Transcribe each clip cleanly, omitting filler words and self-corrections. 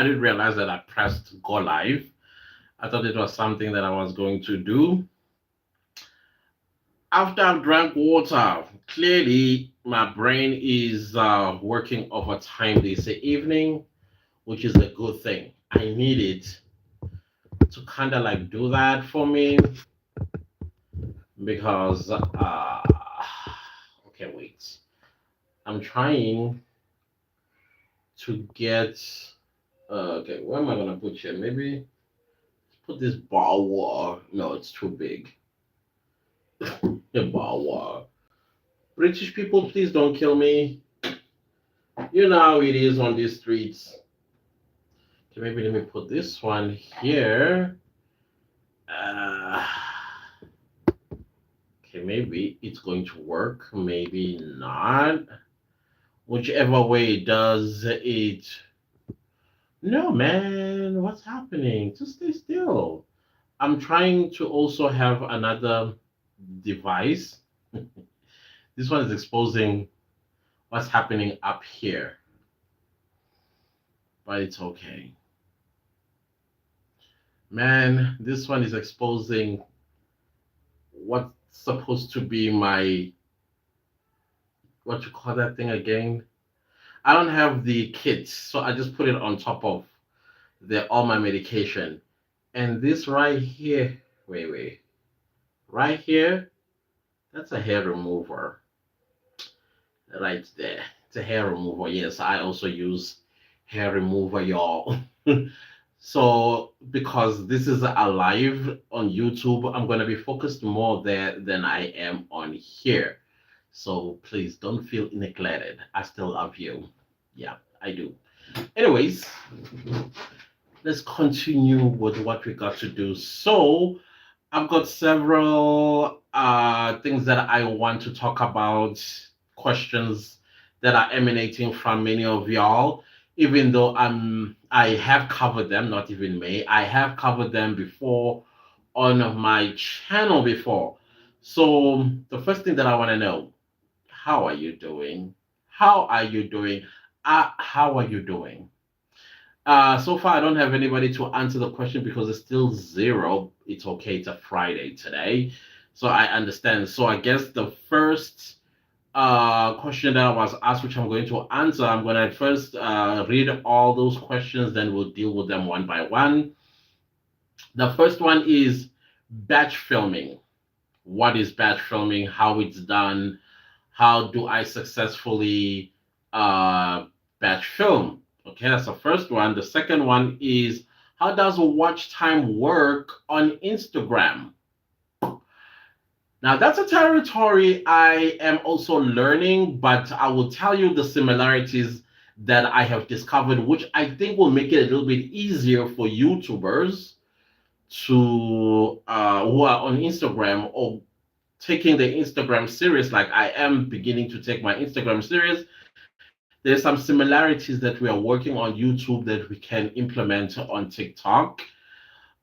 I didn't realize that I pressed go live. I thought it was something that I was going to do. After I've drank water, clearly my brain is working overtime this evening, which is a good thing. I need it to kind of like do that for me because, okay, wait. I'm trying to get, okay, where am I going to put here? Maybe put this bar wall. No, it's too big. The bar wall. British people, please don't kill me. You know how it is on these streets. Okay, maybe let me put this one here. Uh, okay, maybe it's going to work, maybe not. Whichever way it does it. No, man, what's happening? Just stay still. I'm trying to also have another device. This one is exposing what's happening up here, but it's okay. Man, this one is exposing what's supposed to be my, what you call that thing again? I don't have the kit, so I just put it on top of the all my medication. And this right here, wait, right here, that's a hair remover right there. It's a hair remover. Yes, I also use hair remover, y'all. So because this is a live on YouTube, I'm gonna be focused more there than I am on here. So please don't feel neglected. I still love you. Yeah, I do. Anyways, let's continue with what we got to do. So I've got several things that I want to talk about, questions that are emanating from many of y'all, even though I have covered them, not even me, I have covered them before on my channel before. So the first thing that I want to know, how are you doing? How are you doing? How are you doing? So far, I don't have anybody to answer the question because it's still zero. It's okay. It's a Friday today. So I understand. So I guess the first question that I was asked, which I'm going to answer, I'm going to first read all those questions, then we'll deal with them one by one. The first one is batch filming. What is batch filming? How it's done? How do I successfully batch film? Okay, that's the first one. The second one is how does watch time work on Instagram? Now, that's a territory I am also learning, but I will tell you the similarities that I have discovered, which I think will make it a little bit easier for YouTubers to who are on Instagram or taking the Instagram serious, like I am beginning to take my Instagram serious. There's some similarities that we are working on YouTube that we can implement on TikTok.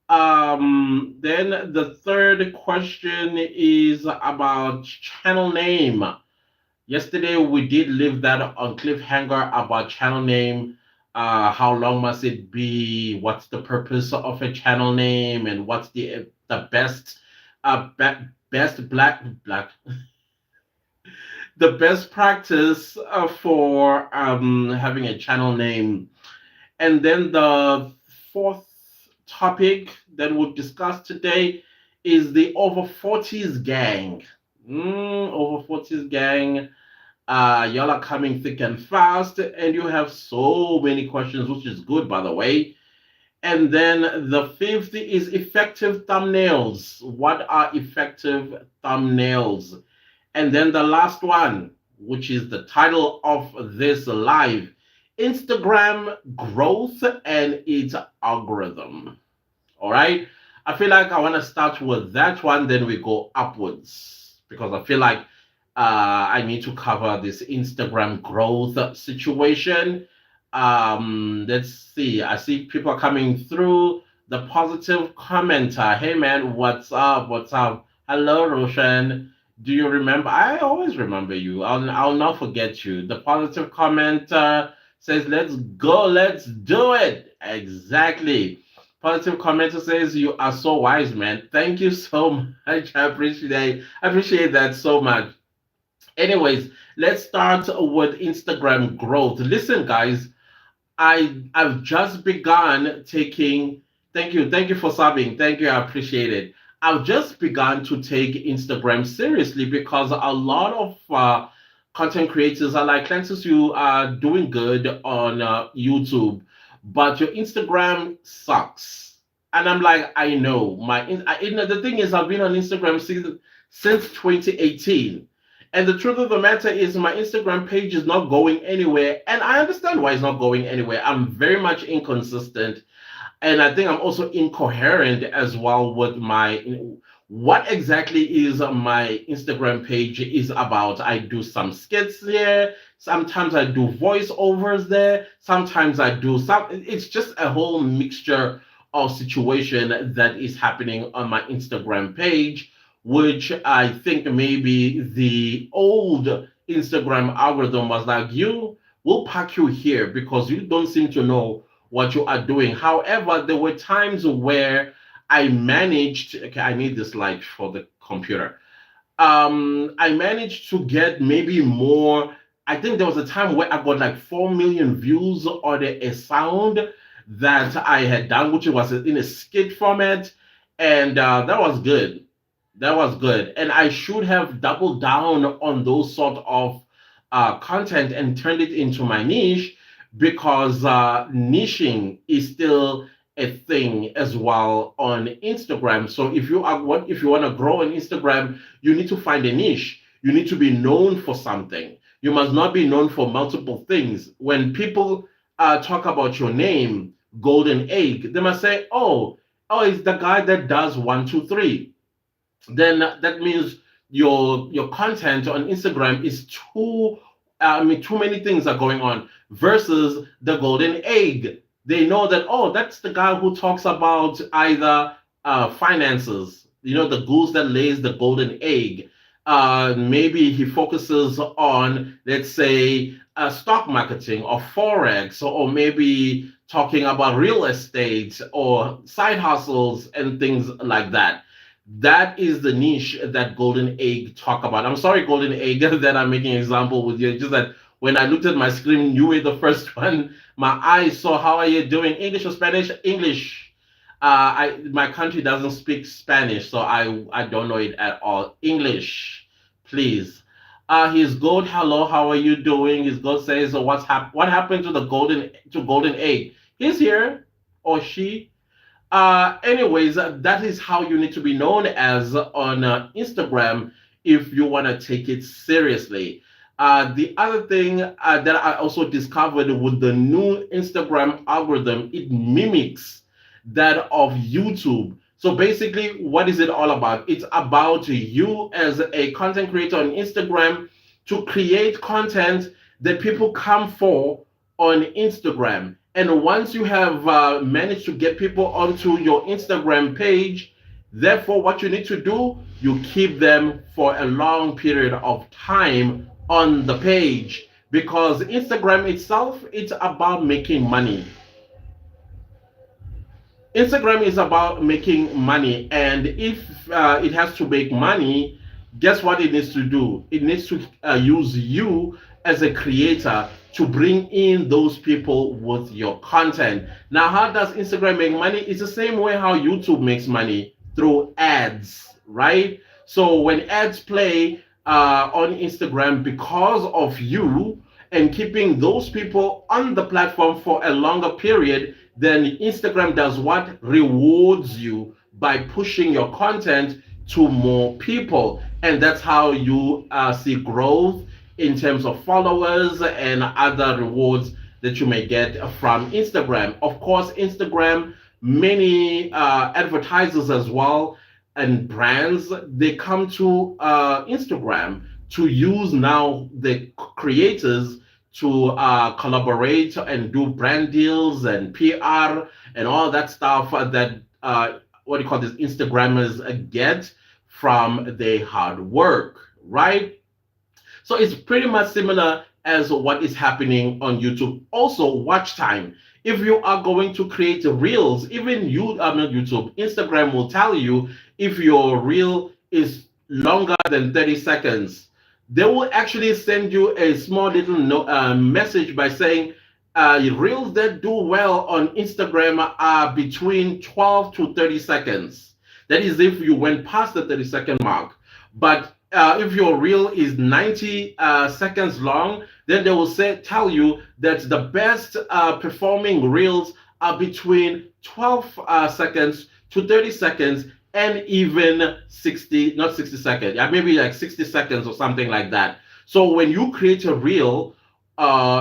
Then the third question is about channel name. Yesterday we did leave that on cliffhanger about channel name. How long must it be? What's the purpose of a channel name? And what's the best best black the best practice for having a channel name. And then the fourth topic that we'll discuss today is the over 40s gang. Over 40s gang. Y'all are coming thick and fast, and you have so many questions, which is good, by the way. And then the fifth is effective thumbnails. What are effective thumbnails? And then the last one, which is the title of this live, Instagram growth and its algorithm. All right. I feel like I want to start with that one, then we go upwards because I feel like I need to cover this Instagram growth situation. Let's see. I see people coming through. The positive commenter. Hey man, what's up? What's up? Hello, Roshan. Do you remember? I always remember you. I'll not forget you. The positive commenter says, let's go, let's do it. Exactly. Positive commenter says, you are so wise, man. Thank you so much. I appreciate that so much. Anyways, let's start with Instagram growth. Listen, guys, I've just begun taking. Thank you for subbing. Thank you, I appreciate it. I've just begun to take Instagram seriously because a lot of content creators are like, Francis, you are doing good on YouTube, but your Instagram sucks. And I'm like, I know the thing is, I've been on Instagram since 2018. And the truth of the matter is, my Instagram page is not going anywhere. And I understand why it's not going anywhere. I'm very much inconsistent. And I think I'm also incoherent as well with what exactly is my Instagram page is about. I do some skits there. Sometimes I do voiceovers there. Sometimes I do some. It's just a whole mixture of situation that is happening on my Instagram page, which I think maybe the old Instagram algorithm was like, you will pack you here because you don't seem to know what you are doing. However, there were times where I managed, okay, I need this light for the computer. I managed to get maybe more. I think there was a time where I got like 4 million views on a sound that I had done, which was in a skit format. And that was good. That was good. And I should have doubled down on those sort of content and turned it into my niche because niching is still a thing as well on Instagram. So if you want to grow on Instagram, you need to find a niche. You need to be known for something. You must not be known for multiple things. When people talk about your name, Golden Egg, they must say, oh, it's the guy that does 1, 2, 3. Then that means your content on Instagram is too many things are going on versus the golden egg. They know that, oh, that's the guy who talks about either finances, the goose that lays the golden egg. Maybe he focuses on, let's say, stock marketing or forex, or maybe talking about real estate or side hustles and things like that. That is the niche that Golden Egg talk about. I'm sorry, Golden Egg, that I'm making an example with you. It's just that when I looked at my screen, you were the first one. My eyes saw, how are you doing? English or Spanish? English. My country doesn't speak Spanish, so I don't know it at all. English, please. His goat, hello, how are you doing? His goat says, so what happened to the golden egg? He's here, or she. Anyways, that is how you need to be known as on Instagram if you want to take it seriously. The other thing that I also discovered with the new Instagram algorithm, it mimics that of YouTube. So basically, what is it all about? It's about you as a content creator on Instagram to create content that people come for on Instagram. And once you have managed to get people onto your Instagram page, therefore, what you need to do, you keep them for a long period of time on the page because Instagram itself, it's about making money. Instagram is about making money, and if it has to make money, guess what it needs to do? It needs to use you as a creator to bring in those people with your content. Now, how does Instagram make money? It's the same way how YouTube makes money through ads, right? So when ads play on Instagram because of you and keeping those people on the platform for a longer period, then Instagram does what? Rewards you by pushing your content to more people. And that's how you see growth in terms of followers and other rewards that you may get from Instagram. Of course, Instagram, many advertisers as well and brands, they come to Instagram to use now the creators to collaborate and do brand deals and PR and all that stuff that what do you call this Instagrammers get from their hard work, right? So it's pretty much similar as what is happening on YouTube. Also, watch time. If you are going to create reels, even you, not YouTube, Instagram will tell you if your reel is longer than 30 seconds. They will actually send you a small little message by saying reels that do well on Instagram are between 12 to 30 seconds. That is if you went past the 30-second mark. But if your reel is 90 seconds long, then they will tell you that the best performing reels are between 12 seconds to 30 seconds, and even 60, not 60 seconds, yeah, maybe like 60 seconds or something like that. So when you create a reel,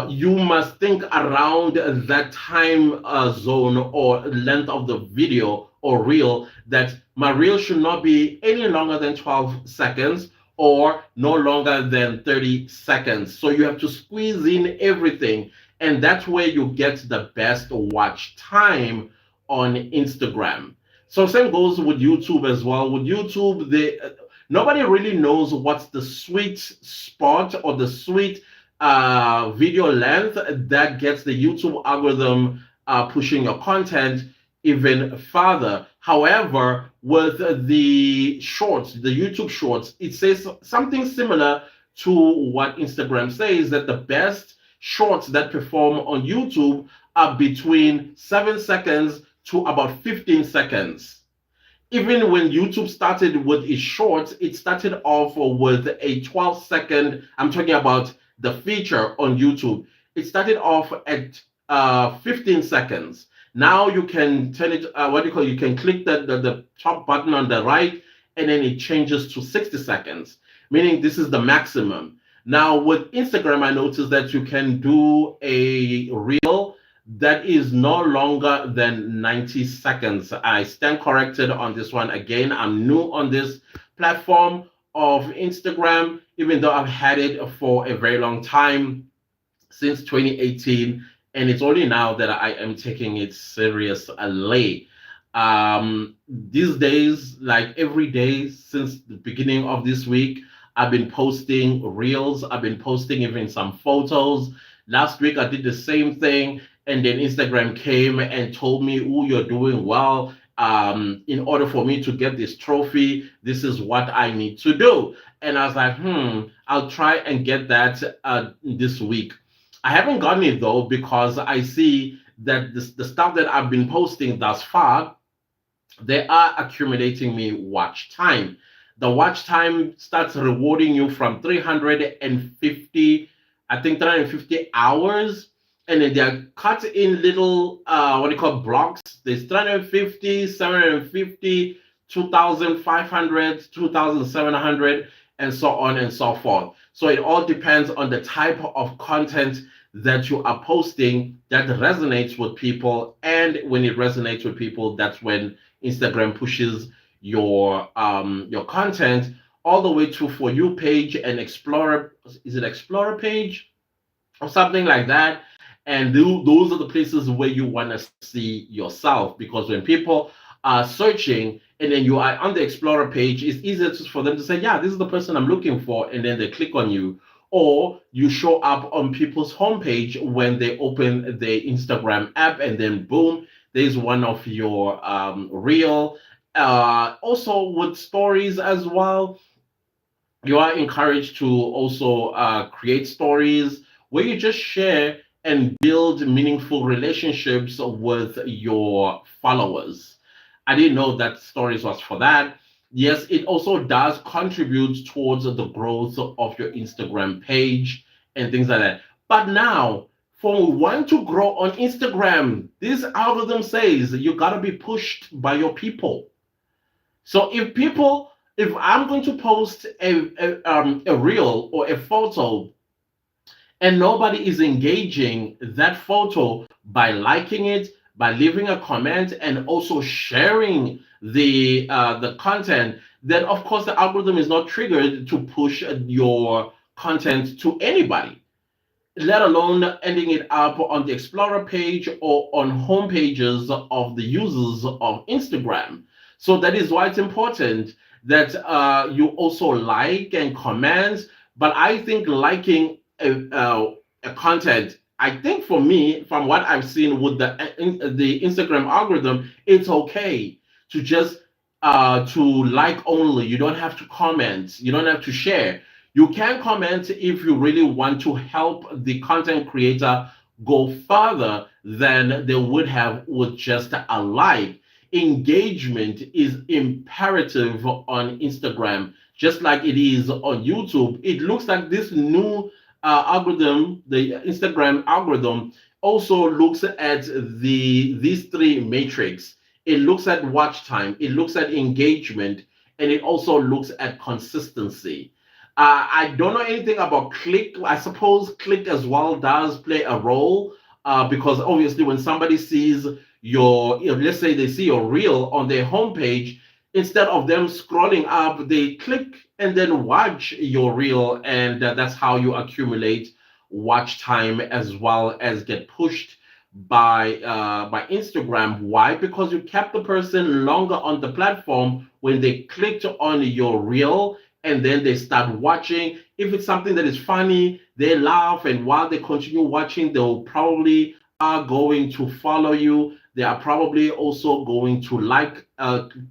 you must think around that time zone or length of the video or reel, that my reel should not be any longer than 12 seconds or no longer than 30 seconds. So you have to squeeze in everything, and that's where you get the best watch time on Instagram. So same goes with YouTube as well. With YouTube, nobody really knows what's the sweet spot or the sweet video length that gets the YouTube algorithm pushing your content even further. However, with the shorts, the YouTube shorts, it says something similar to what Instagram says, that the best shorts that perform on YouTube are between 7 seconds to about 15 seconds. Even when YouTube started with its shorts, it started off with a 12-second, I'm talking about the feature on YouTube. It started off at 15 seconds. Now you can turn it, you can click the top button on the right, and then it changes to 60 seconds, meaning this is the maximum. Now with Instagram, I noticed that you can do a reel that is no longer than 90 seconds. I stand corrected on this one. Again, I'm new on this platform of Instagram, even though I've had it for a very long time, since 2018, and it's only now that I am taking it seriously. These days, like every day since the beginning of this week, I've been posting reels. I've been posting even some photos. Last week I did the same thing, and then Instagram came and told me, "Oh, you're doing well. In order for me to get this trophy, this is what I need to do." And I was like, I'll try and get that this week. I haven't gotten it though, because I see that the stuff that I've been posting thus far, they are accumulating me watch time. The watch time starts rewarding you from 350, I think 350 hours, and then they're cut in little what do you call blocks. There's 350, 750, 2,500, 2,700, and so on and so forth. So it all depends on the type of content that you are posting that resonates with people, and when it resonates with people, that's when Instagram pushes your content all the way to For You page and Explorer. Is it Explorer page or something like that? And those are the places where you want to see yourself, because when people are searching and then you are on the Explorer page, it's easier for them to say, yeah, this is the person I'm looking for, and then they click on you. Or you show up on people's homepage when they open the Instagram app, and then boom, there's one of your reel. Also with stories as well, you are encouraged to also create stories where you just share and build meaningful relationships with your followers. I didn't know that stories was for that. Yes, it also does contribute towards the growth of your Instagram page and things like that. But now, for one to grow on Instagram, this algorithm says you got to be pushed by your people. So if I'm going to post a reel or a photo, and nobody is engaging that photo by liking it, by leaving a comment, and also sharing the content, then of course the algorithm is not triggered to push your content to anybody, let alone ending it up on the Explorer page or on home pages of the users of Instagram. So that is why it's important that you also like and comment. But I think liking a content, I think for me, from what I've seen with the Instagram algorithm, it's okay to just to like only. You don't have to comment. You don't have to share. You can comment if you really want to help the content creator go further than they would have with just a like. Engagement is imperative on Instagram, just like it is on YouTube. It looks like this new algorithm, the Instagram algorithm, also looks at these three matrix. It looks at watch time, it looks at engagement, and it also looks at consistency. I don't know anything about click. I suppose click as well does play a role, because obviously when somebody sees your, let's say they see your reel on their homepage, instead of them scrolling up, they click and then watch your reel, and that's how you accumulate watch time as well as get pushed by Instagram. Why? Because you kept the person longer on the platform when they clicked on your reel, and then they start watching. If it's something that is funny, they laugh, and while they continue watching, they'll probably are going to follow you. They are probably also going to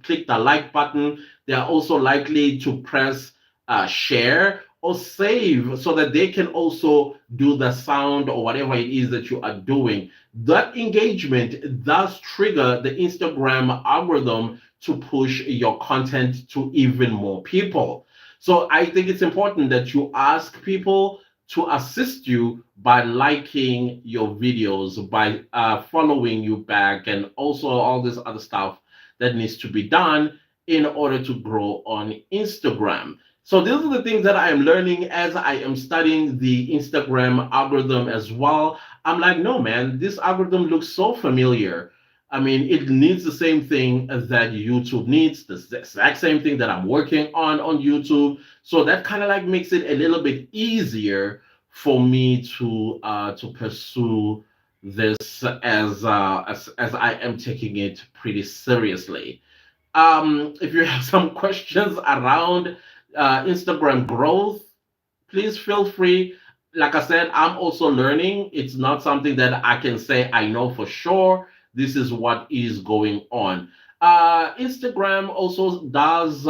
click the like button. They are also likely to press share or save so that they can also do the sound or whatever it is that you are doing. That engagement does trigger the Instagram algorithm to push your content to even more people. So I think it's important that you ask people to assist you by liking your videos, by following you back, and also all this other stuff that needs to be done in order to grow on Instagram. So these are the things that I am learning as I am studying the Instagram algorithm as well. I'm like, no, man, this algorithm looks so familiar. I mean, it needs the same thing that YouTube needs, the exact same thing that I'm working on YouTube. So that kind of like makes it a little bit easier for me to pursue this as I am taking it pretty seriously. If you have some questions around Instagram growth, please feel free. Like I said, I'm also learning. It's not something that I can say I know for sure. This is what is going on. Instagram also does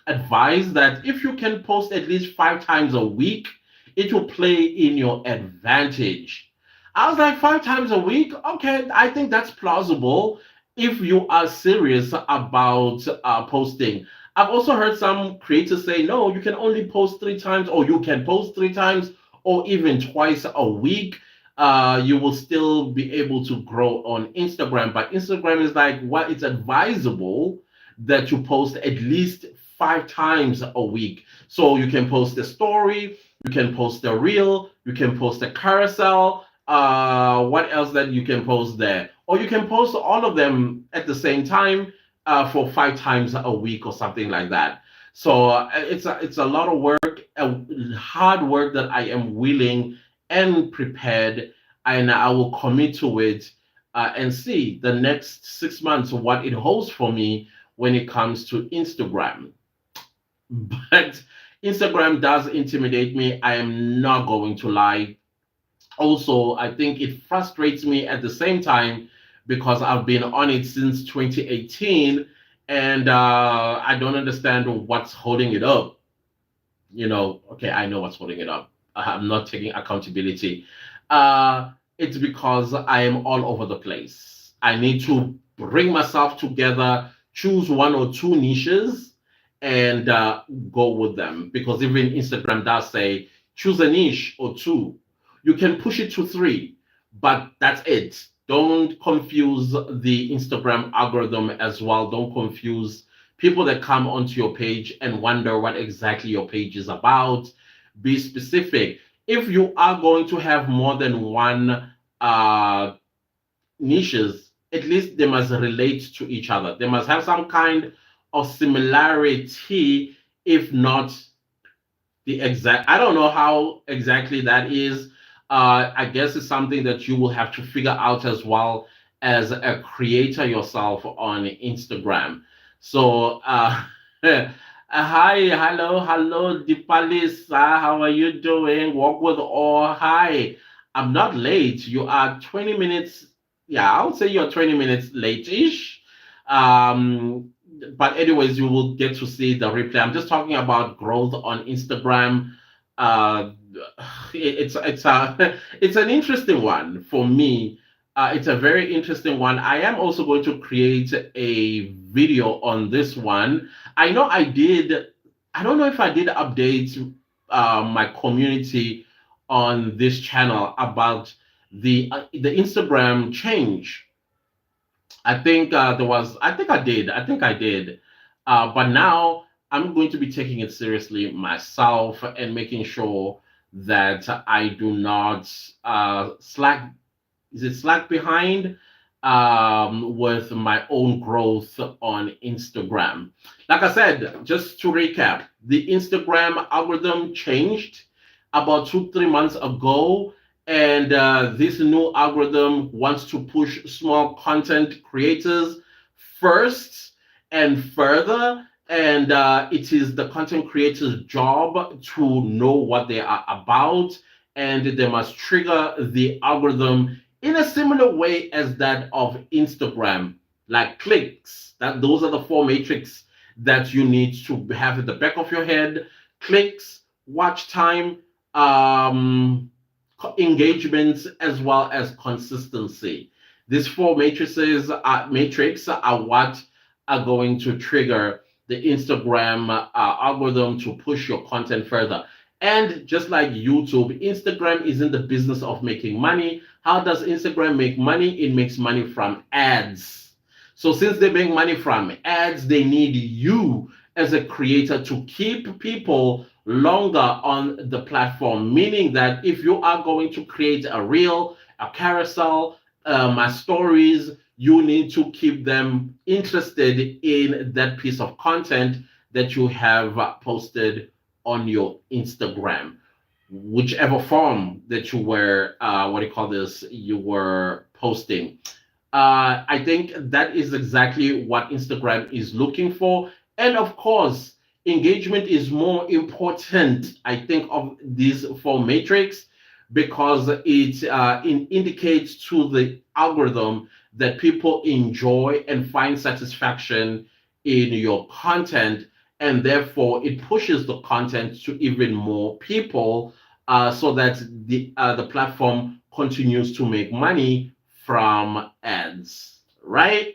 advise that if you can post at least 5 times a week, it will play in your advantage. I was like, 5 times a week? Okay, I think that's plausible if you are serious about posting. I've also heard some creators say, no, you can only post 3 times, or you can post 3 times, or even twice a week. You will still be able to grow on Instagram. But Instagram is like, well, it's advisable that you post at least 5 times a week. So you can post a story, you can post a reel, you can post a carousel. What else that you can post there? Or you can post all of them at the same time for 5 times a week or something like that. So it's a lot of work, hard work that I am willing and prepared, and I will commit to it and see the next 6 months what it holds for me when it comes to Instagram. But Instagram does intimidate me. I am not going to lie. Also, I think it frustrates me at the same time because I've been on it since 2018, and I don't understand what's holding it up. Okay, I know what's holding it up. I'm not taking accountability. It's because I am all over the place. I need to bring myself together, choose one or two niches, and go with them. Because even Instagram does say choose a niche or two. You can push it to three, but that's it. Don't confuse the Instagram algorithm as well. Don't confuse people that come onto your page and wonder what exactly your page is about. Be specific. If you are going to have more than one niches, at least they must relate to each other. They must have some kind of similarity, if not the exact. I don't know how exactly that is. I guess it's something that you will have to figure out as well as a creator yourself on Instagram. So Hi, hello, Dipalisa. How are you doing? Walk with all. Hi. I'm not late. You are 20 minutes. Yeah, I would say you're 20 minutes late-ish. Um, but anyways, you will get to see the replay. I'm just talking about growth on Instagram. Uh, it's a it's an interesting one for me. It's a very interesting one. I am also going to create a video on this one. I know I did. I don't know if I did update my community on this channel about the Instagram change. I think there was. I think I did. I think I did. But now I'm going to be taking it seriously myself and making sure that I do not slack is it slack behind with my own growth on Instagram. Like I said, just to recap, the Instagram algorithm changed about 2, 3 months ago, and this new algorithm wants to push small content creators first and further. And it is the content creator's job to know what they are about, and they must trigger the algorithm in a similar way as that of Instagram, like clicks. That those are the four metrics that you need to have at the back of your head: clicks, watch time, um, engagements, as well as consistency. These four matrix are what are going to trigger the Instagram algorithm to push your content further. And just like YouTube, Instagram is in the business of making money. How does Instagram make money? It makes money from ads. So since they make money from ads, they need you as a creator to keep people longer on the platform. Meaning that if you are going to create a reel, a carousel, my stories, you need to keep them interested in that piece of content that you have posted on your Instagram, whichever form that you were, what do you call this, you were posting. I think that is exactly what Instagram is looking for. And of course, engagement is more important, I think, of these four matrix because it indicates to the algorithm that people enjoy and find satisfaction in your content. And therefore, it pushes the content to even more people so that the platform continues to make money from ads, right?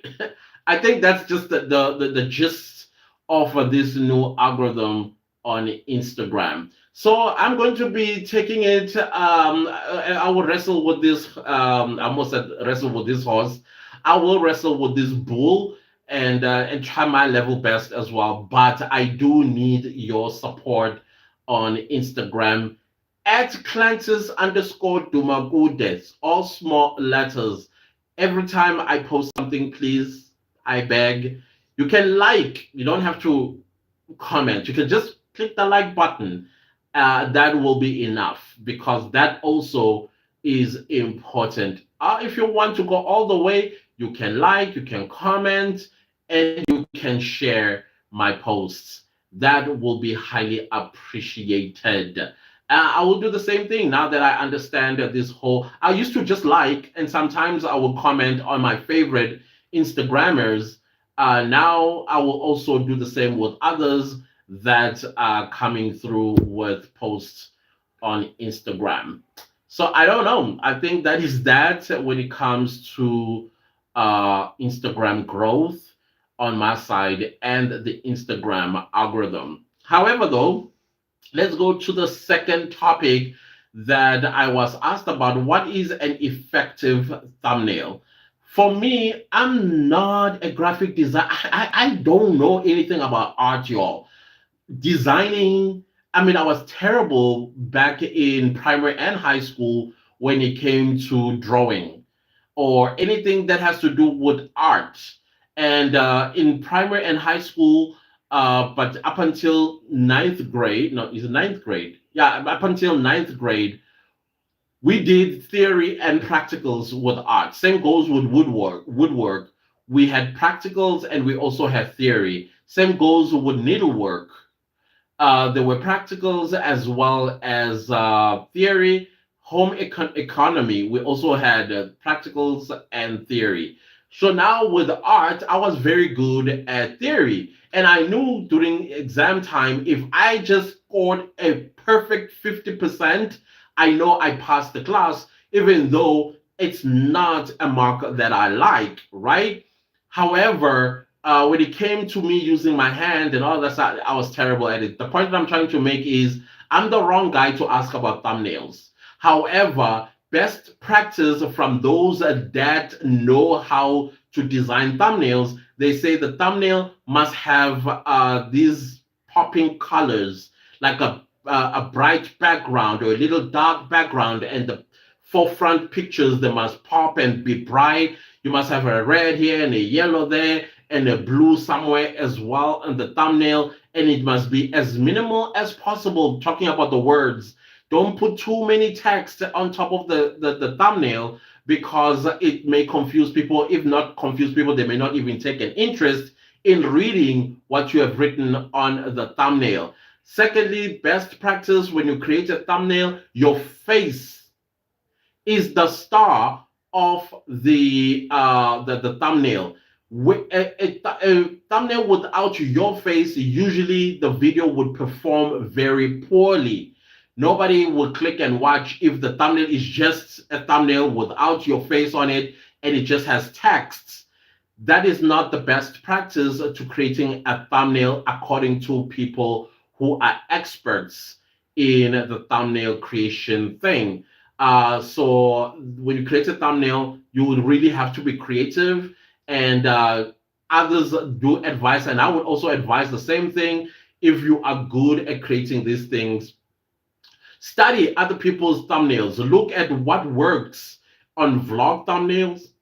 I think that's just the gist of this new algorithm on Instagram. So I'm going to be taking it. I will wrestle with this. I almost said wrestle with this horse. I will wrestle with this bull and try my level best as well. But I do need your support on Instagram at Clantis underscore Dumagudes, all small letters. Every time I post something, please, I beg, you can like, you don't have to comment. You can just click the like button. That will be enough because that also is important. If you want to go all the way, you can like, you can comment, and you can share my posts. That will be highly appreciated. I will do the same thing now that I understand that this whole. I used to just like, and sometimes I will comment on my favorite Instagrammers. Now I will also do the same with others that are coming through with posts on Instagram. So I don't know. I think that is that when it comes to Instagram growth on my side and the Instagram algorithm. However, though, let's go to the second topic that I was asked about. What is an effective thumbnail? For me, I'm not a graphic designer. I don't know anything about art, y'all. Designing, I mean, I was terrible back in primary and high school when it came to drawing or anything that has to do with art. And in primary and high school, but up until ninth grade, no, is it ninth grade? Yeah, up until ninth grade, we did theory and practicals with art. Same goes with woodwork. We had practicals and we also had theory. Same goes with needlework. There were practicals as well as theory. Economy, we also had practicals and theory. So now with art, I was very good at theory. And I knew during exam time, if I just scored a perfect 50%, I know I passed the class, even though it's not a mark that I like, right? However, when it came to me using my hand and all that stuff, I was terrible at it. The point that I'm trying to make is I'm the wrong guy to ask about thumbnails. However, best practice from those that know how to design thumbnails, they say the thumbnail must have these popping colors, like a bright background or a little dark background, and the forefront pictures they must pop and be bright. You must have a red here and a yellow there and a blue somewhere as well in the thumbnail, and it must be as minimal as possible. Talking about the words, don't put too many text on top of the thumbnail because it may confuse people. If not confuse people, they may not even take an interest in reading what you have written on the thumbnail. Secondly, best practice when you create a thumbnail, your face is the star of the thumbnail. A thumbnail without your face, usually the video would perform very poorly. Nobody will click and watch if the thumbnail is just a thumbnail without your face on it and it just has text. That is not the best practice to creating a thumbnail according to people who are experts in the thumbnail creation thing. So when you create a thumbnail, you would really have to be creative, and others do advise, and I would also advise the same thing. If you are good at creating these things, study other people's thumbnails. Look at what works on vlog thumbnails.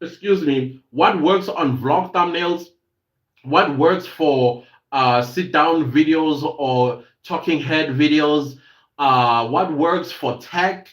Excuse me, what works on vlog thumbnails, what works for sit down videos or talking head videos, what works for tech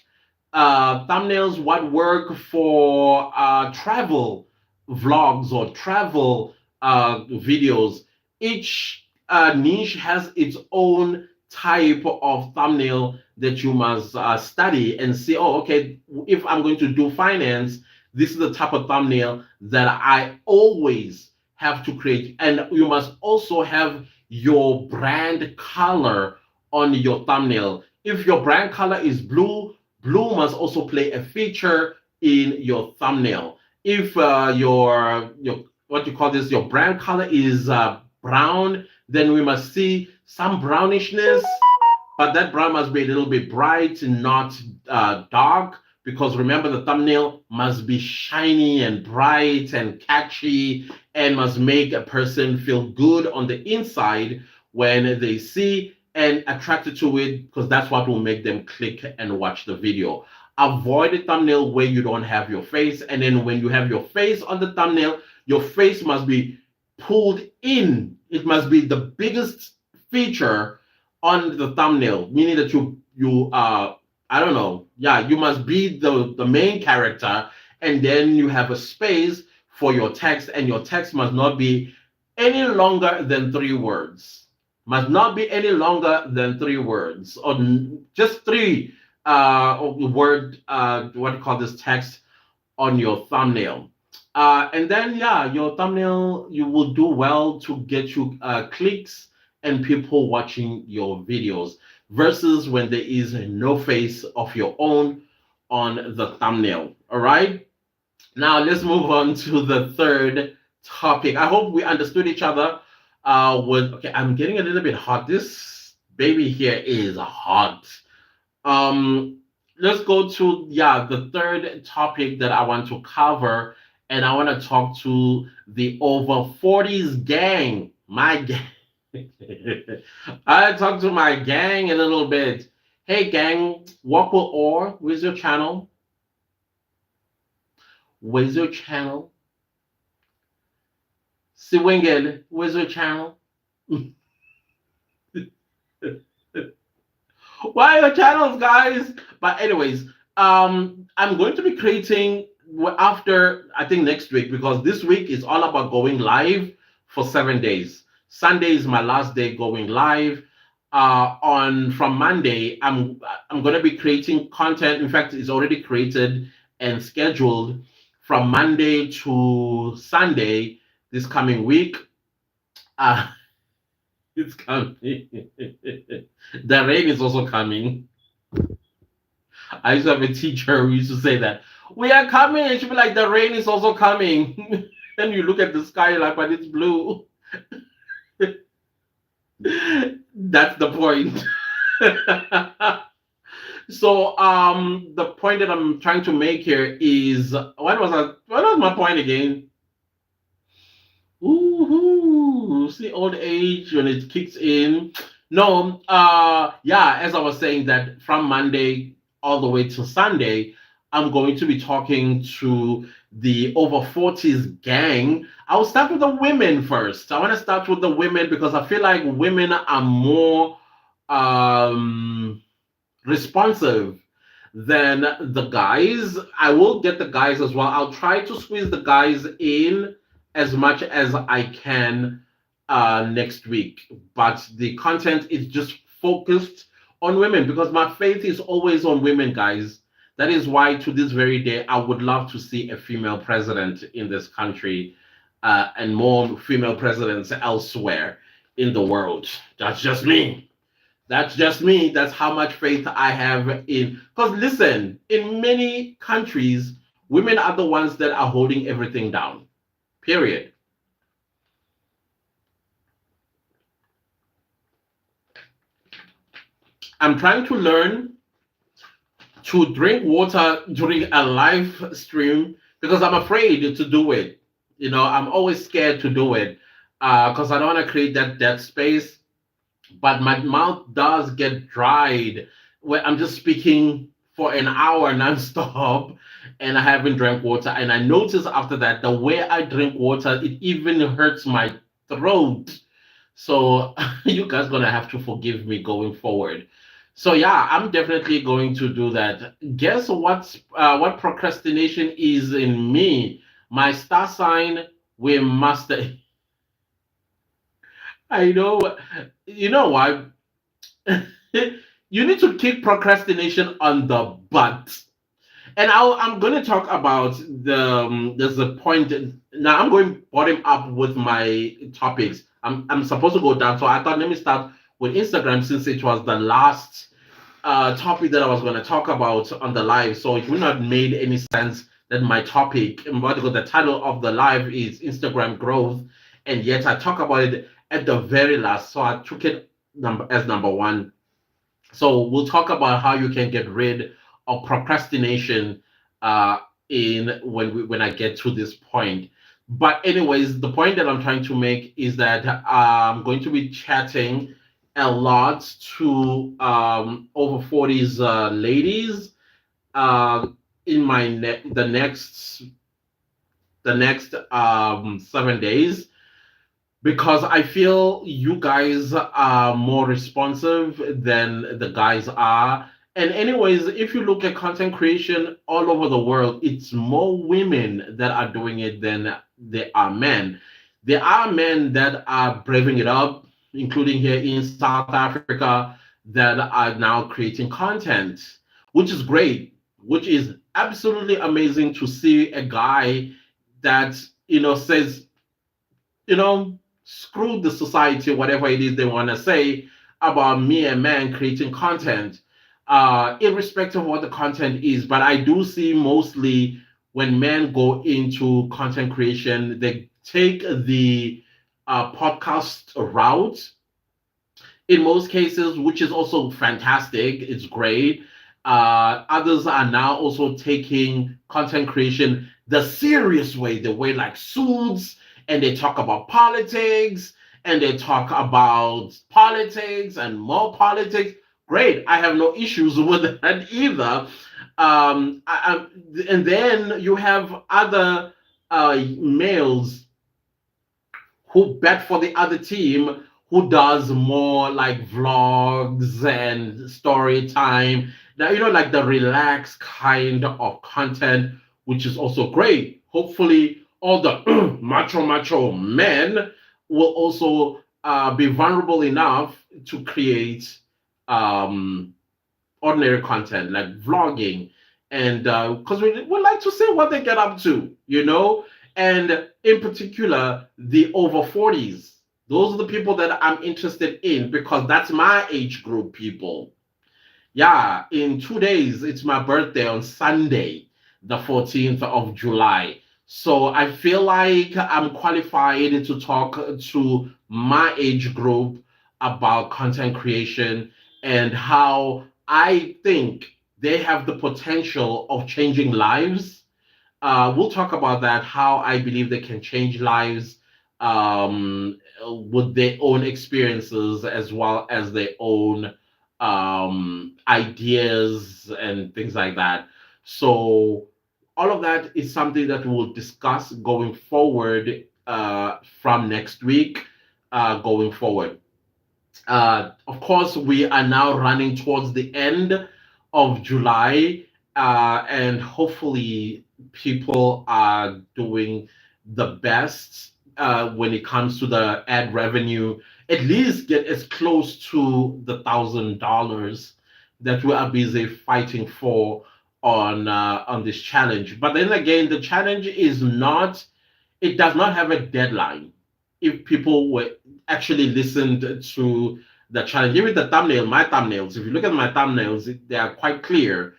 thumbnails, what work for travel vlogs or travel videos. Each niche has its own type of thumbnail that you must study and see, oh, okay, if I'm going to do finance, this is the type of thumbnail that I always have to create. And you must also have your brand color on your thumbnail. If your brand color is blue, blue must also play a feature in your thumbnail. If your what you call this, your brand color is brown, then we must see some brownishness, but that brown must be a little bit bright and not dark, because remember the thumbnail must be shiny and bright and catchy and must make a person feel good on the inside when they see and attracted to it, because that's what will make them click and watch the video. Avoid a thumbnail where you don't have your face, and then when you have your face on the thumbnail, your face must be pulled in. It must be the biggest feature on the thumbnail, meaning that you I don't know, yeah, you must be the main character, and then you have a space for your text, and your text must not be any longer than 3 words. Must not be any longer than 3 words, or just three word what do you call this, text on your thumbnail. And then yeah, your thumbnail, you will do well to get you clicks and people watching your videos, versus when there is no face of your own on the thumbnail. All right. Now let's move on to the third topic. I hope we understood each other. Okay, I'm getting a little bit hot. This baby here is hot. Let's go to the third topic that I want to cover, and I want to talk to the over 40s gang. My gang. I talk to my gang a little bit. Hey gang, walk with or where's your channel? Where's your channel? Siwingel, where's your channel? Why your channels, guys? But anyways, I'm going to be creating after, I think, next week, because this week is all about going live for 7 days. Sunday is my last day going live. On from Monday, I'm gonna be creating content. In fact, it's already created and scheduled from Monday to Sunday this coming week. Uh, it's coming. The rain is also coming. I used to have a teacher who used to say that we are coming. And she'd be like, the rain is also coming. And you look at the sky like, but it's blue. That's the point. So the point that I'm trying to make here is what was my point again? Ooh, see old age when it kicks in. No, yeah, as I was saying that from Monday all the way to Sunday, I'm going to be talking to the over 40s gang. I'll start with the women first. I want to start with the women because I feel like women are more um responsive than the guys. I will get the guys as well. I'll try to squeeze the guys in as much as I can next week. But the content is just focused on women because my faith is always on women, guys. That is why to this very day, I would love to see a female president in this country and more female presidents elsewhere in the world. That's just me. That's just me. That's how much faith I have in. Because listen, in many countries, women are the ones that are holding everything down. Period. I'm trying to learn to drink water during a live stream because I'm afraid to do it. I'm always scared to do it because I don't want to create that space. But my mouth does get dried when I'm just speaking for an hour nonstop and I haven't drank water. And I notice after that, the way I drink water, it even hurts my throat. So you guys gonna have to forgive me going forward. So yeah, I'm definitely going to do that. Guess what procrastination is in me? My star sign, we must. I know. You know what? You need to kick procrastination on the butt. And I'm going to talk about there's a point. Now I'm going bottom up with my topics. I'm supposed to go down. So I thought, let me start with Instagram since it was the last topic that I was going to talk about on the live. So it would not made any sense that my topic, the title of the live is Instagram growth. And yet I talk about it at the very last. So I took it as number one. So we'll talk about how you can get rid of procrastination uh, in when I get to this point. But anyways, the point that I'm trying to make is that I'm going to be chatting a lot to over 40s ladies in the next 7 days because I feel you guys are more responsive than the guys are. And anyways, if you look at content creation all over the world, it's more women that are doing it than there are men. There are men that are braving it up, including here in South Africa, that are now creating content, which is great, which is absolutely amazing to see a guy that says screw the society, whatever it is they want to say about me and man creating content, irrespective of what the content is. But I do see mostly when men go into content creation, they take the podcast route in most cases, which is also fantastic. It's great. Others are now also taking content creation the serious way. They wear like suits and they talk about politics and they talk about politics and more politics. Great. I have no issues with that either. And then you have other males who bet for the other team who does more like vlogs and story time. Now, like the relaxed kind of content, which is also great. Hopefully, all the macho men will also be vulnerable enough to create um, ordinary content like vlogging, and because we like to see what they get up to, and in particular the over 40s. Those are the people that I'm interested in because that's my age group, people. Yeah, in 2 days, it's my birthday on Sunday, the 14th of July. So I feel like I'm qualified to talk to my age group about content creation and how I think they have the potential of changing lives. We'll talk about that, how I believe they can change lives with their own experiences as well as their own ideas and things like that. So, all of that is something that we'll discuss going forward from next week going forward. Of course, we are now running towards the end of July, and hopefully, people are doing the best when it comes to the ad revenue. At least get as close to the $1,000 that we are busy fighting for on this challenge. But then again, the challenge is not. It does not have a deadline. If people were actually listened to the challenge, even the thumbnail, my thumbnails, if you look at my thumbnails, they are quite clear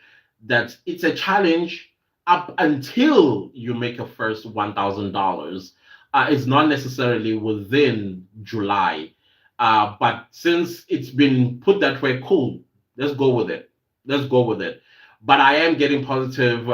that it's a challenge up until you make your first $1,000. It's not necessarily within July. But since it's been put that way, cool, let's go with it. Let's go with it. But I am getting positive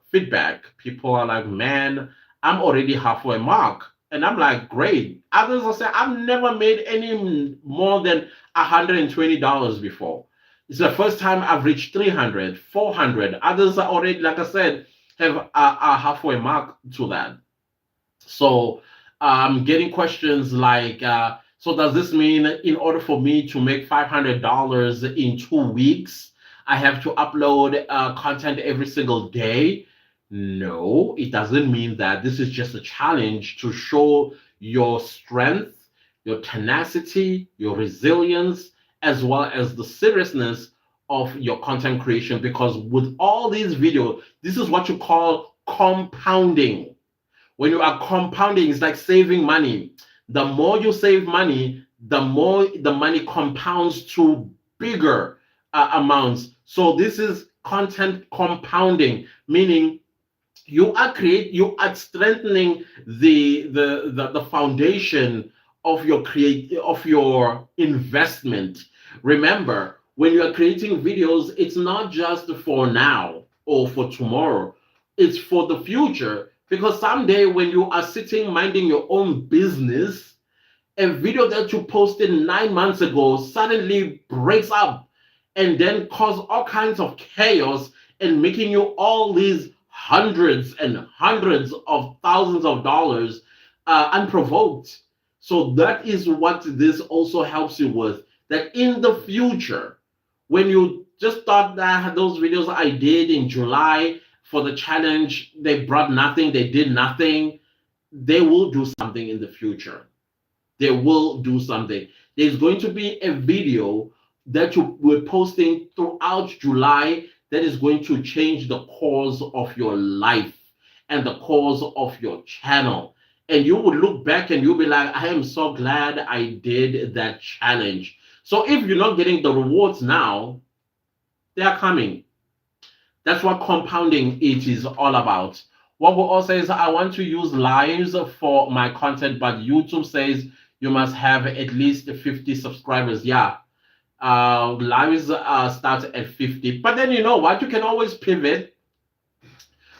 feedback. People are like, man, I'm already halfway mark. And I'm like, great. Others will say, I've never made any more than $120 before. It's the first time I've reached 300, 400. Others are already, like I said, have a halfway mark to that. So I'm getting questions like, so does this mean in order for me to make $500 in 2 weeks, I have to upload content every single day? No, it doesn't mean that. This is just a challenge to show your strength, your tenacity, your resilience, as well as the seriousness of your content creation. Because with all these videos, this is what you call compounding. When you are compounding, it's like saving money. The more you save money, the more the money compounds to bigger amounts. So this is content compounding, meaning you are strengthening the foundation of your investment. Remember, when you are creating videos, it's not just for now or for tomorrow, it's for the future. Because someday when you are sitting minding your own business, a video that you posted 9 months ago suddenly breaks up and then cause all kinds of chaos and making you all these hundreds and hundreds of thousands of dollars unprovoked. So that is what this also helps you with. That in the future, when you just thought that those videos I did in July for the challenge, they brought nothing, they did nothing, they will do something in the future. They will do something. There's going to be a video that you were posting throughout July that is going to change the course of your life and the course of your channel. And you will look back and you'll be like, I am so glad I did that challenge. So if you're not getting the rewards now, they are coming. That's what compounding it is all about. What we all say is, I want to use lives for my content, but YouTube says you must have at least 50 subscribers. Yeah, lives start at 50. But then you know what? You can always pivot,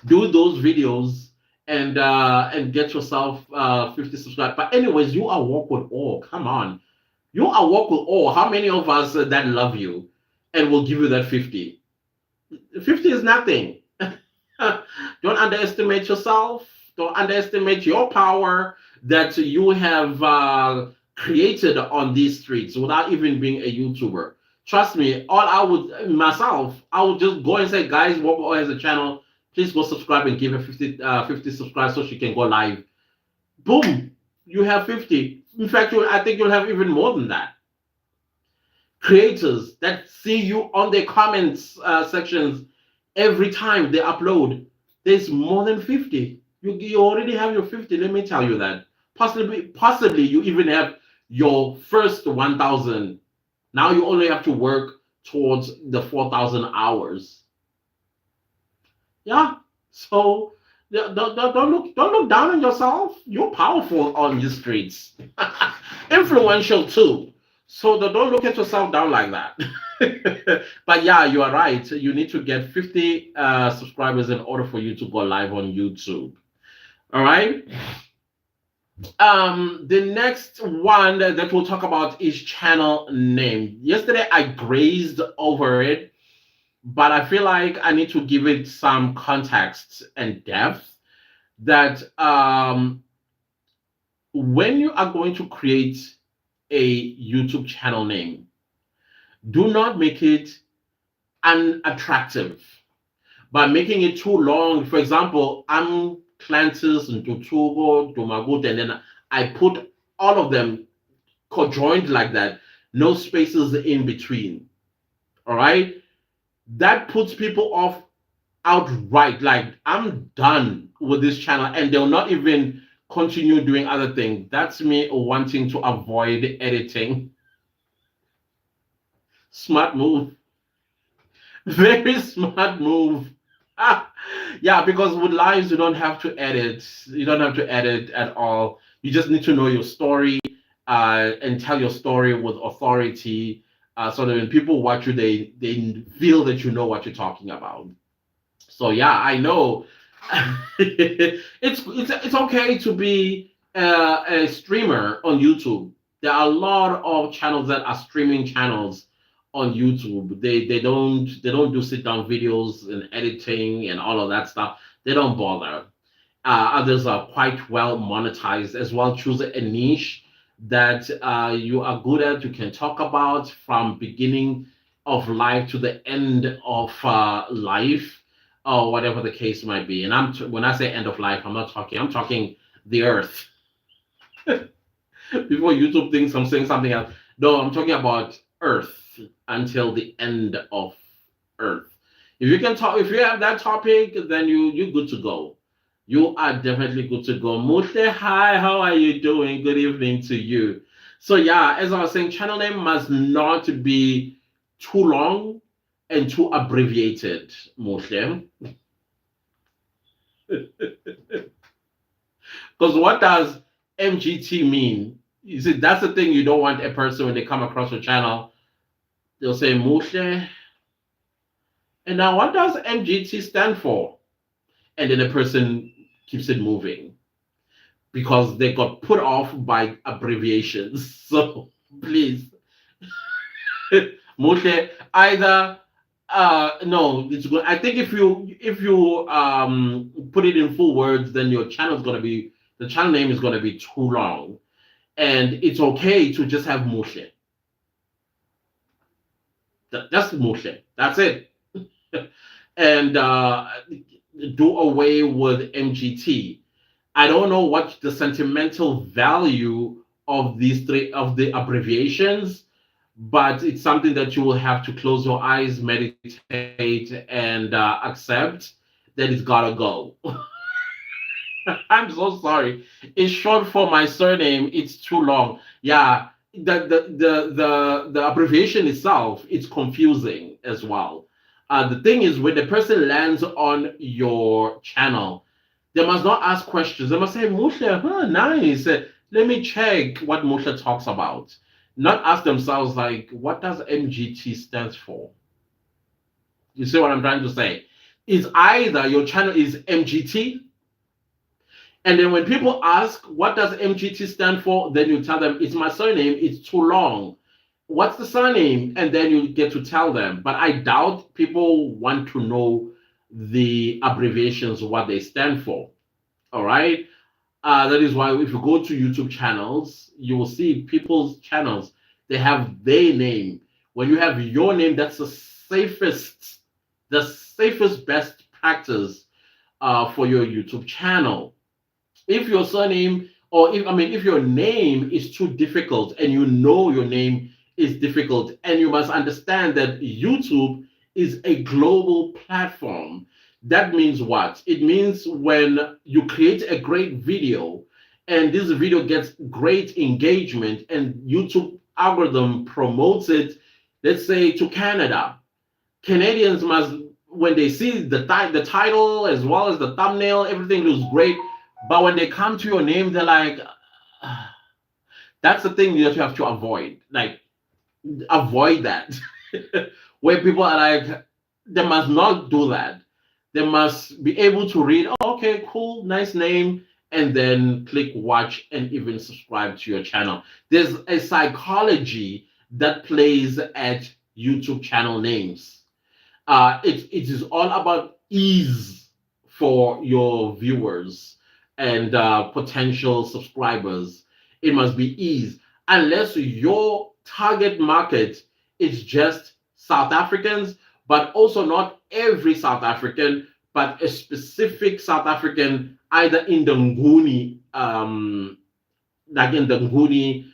do those videos, and get yourself 50 subscribers. But anyways, you are walk with all. Come on, you are walk with all. How many of us that love you and will give you that 50? 50 is nothing. Don't underestimate yourself. Don't underestimate your power that you have created on these streets without even being a YouTuber. Trust me, all I would just go and say, guys, Woko has a channel. Please go subscribe and give her 50 subscribers so she can go live. Boom, you have 50. In fact, I think you'll have even more than that. Creators that see you on their comments sections every time they upload, there's more than 50. You already have your 50, let me tell you that. Possibly you even have your first 1,000. Now you only have to work towards the 4,000 hours. Yeah. So don't look down on yourself. You're powerful on these streets. Influential too. So don't look at yourself down like that. But yeah, you are right. You need to get 50 subscribers in order for you to go live on YouTube. All right. The next one that we'll talk about is channel name. Yesterday I grazed over it, but I feel like I need to give it some context and depth. That when you are going to create a YouTube channel name, do not make it unattractive by making it too long. For example, I'm Clantis and Tutugo, Dumagut, and then I put all of them conjoined like that, no spaces in between. All right. That puts people off outright. Like, I'm done with this channel, and they'll not even continue doing other things. That's me wanting to avoid editing. Smart move. Very smart move. Yeah, because with lives, you don't have to edit. You don't have to edit at all. You just need to know your story and tell your story with authority, so that when people watch you, they feel that you know what you're talking about. So yeah, I know it's okay to be a streamer on YouTube. There are a lot of channels that are streaming channels on YouTube. They don't do sit down videos and editing and all of that stuff. They don't bother. Others are quite well monetized as well. Choose a niche that you are good at. You can talk about from beginning of life to the end of life, or whatever the case might be. And when I say end of life, I'm not talking. I'm talking the earth. Before YouTube thinks I'm saying something else. No, I'm talking about earth until the end of earth. If you can talk, if you have that topic, then you're good to go. You are definitely good to go. Mute, hi, how are you doing? Good evening to you. So yeah, as I was saying, channel name must not be too long and too abbreviated, Moshe. Because what does MGT mean? You see, that's the thing you don't want a person when they come across your channel. They'll say Moshe. And now what does MGT stand for? And then the person keeps it moving because they got put off by abbreviations. So please, Moshe, either no, it's good. I think if you put it in full words, then your channel's gonna be the channel name is gonna be too long, and it's okay to just have Moshe. Just Moshe. That's it. And do away with MGT. I don't know what the sentimental value of these three of the abbreviations, but it's something that you will have to close your eyes, meditate, and accept that it's gotta go. I'm so sorry. It's short for my surname. It's too long. Yeah, the abbreviation itself it's confusing as well. The thing is, when the person lands on your channel, they must not ask questions. They must say, Musha, huh, nice. Let me check what Musha talks about. Not ask themselves, like, what does MGT stands for? You see what I'm trying to say? It's either your channel is MGT, and then when people ask, what does MGT stand for? Then you tell them, it's my surname, it's too long. What's the surname? And then you get to tell them. But I doubt people want to know the abbreviations, what they stand for. All right. That is why if you go to YouTube channels, you will see people's channels, they have their name. When you have your name, that's the safest best practice for your YouTube channel. If your surname Or if, I mean, if your name is too difficult and you know your name is difficult, and you must understand that YouTube is a global platform. That means what? It means when you create a great video and this video gets great engagement and YouTube algorithm promotes it, let's say to Canada, Canadians must, when they see the title as well as the thumbnail, everything looks great. But when they come to your name, they're like, "Ah." That's the thing that you have to avoid. Like, avoid that. Where people are like, they must not do that. They must be able to read, oh, okay, cool, nice name, and then click watch and even subscribe to your channel. There's a psychology that plays at YouTube channel names. It is all about ease for your viewers and potential subscribers. It must be ease. Unless your target market is just South Africans, but also not every South African, but a specific South African, either in the Nguni, like in the Nguni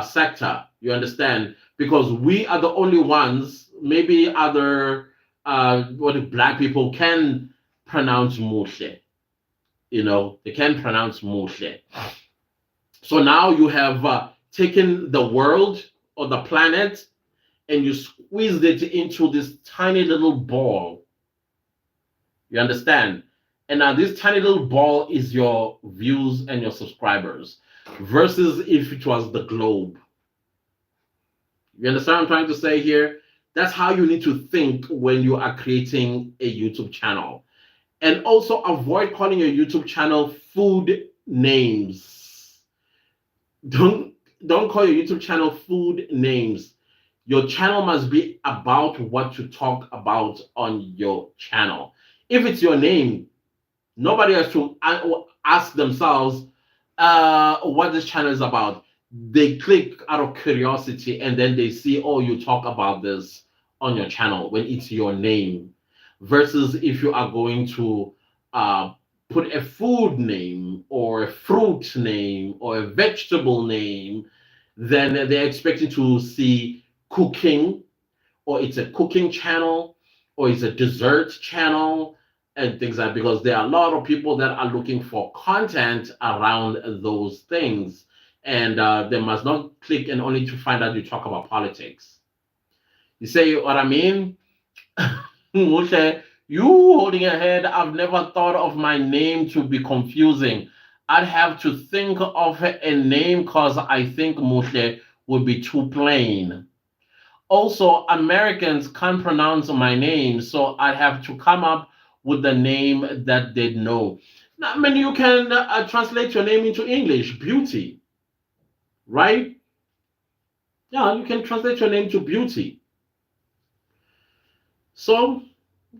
sector. You understand? Because we are the only ones, maybe other what if black people can pronounce Mushe. They can pronounce Mushe. So now you have taken the world or the planet and you squeezed it into this tiny little ball. You understand? And now this tiny little ball is your views and your subscribers versus if it was the globe. You understand what I'm trying to say here? That's how you need to think when you are creating a YouTube channel. And also avoid calling your YouTube channel food names. Don't call your YouTube channel food names. Your channel must be about what you talk about on your channel. If it's your name, nobody has to ask themselves what this channel is about. They click out of curiosity and then they see, oh, you talk about this on your channel when it's your name. Versus if you are going to put a food name or a fruit name or a vegetable name, then they're expecting to see cooking, or it's a cooking channel, or it's a dessert channel, and things like that, because there are a lot of people that are looking for content around those things. And they must not click and only to find out you talk about politics. You say what I mean? Moshe, you holding your head, I've never thought of my name to be confusing. I'd have to think of a name because I think Moshe would be too plain. Also, Americans can't pronounce my name, so I have to come up with the name that they know. Now, I mean, you can translate your name into English, Beauty, right? Yeah, you can translate your name to Beauty. So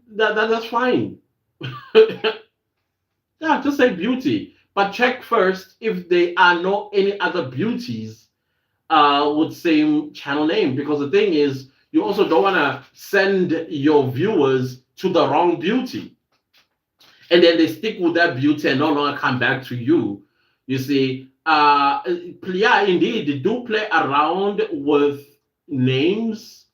that's fine. Yeah, just say Beauty, but check first if there are no any other beauties with same channel name, because the thing is you also don't want to send your viewers to the wrong beauty and then they stick with that beauty and no longer come back to you. You see, yeah, indeed, do play around with names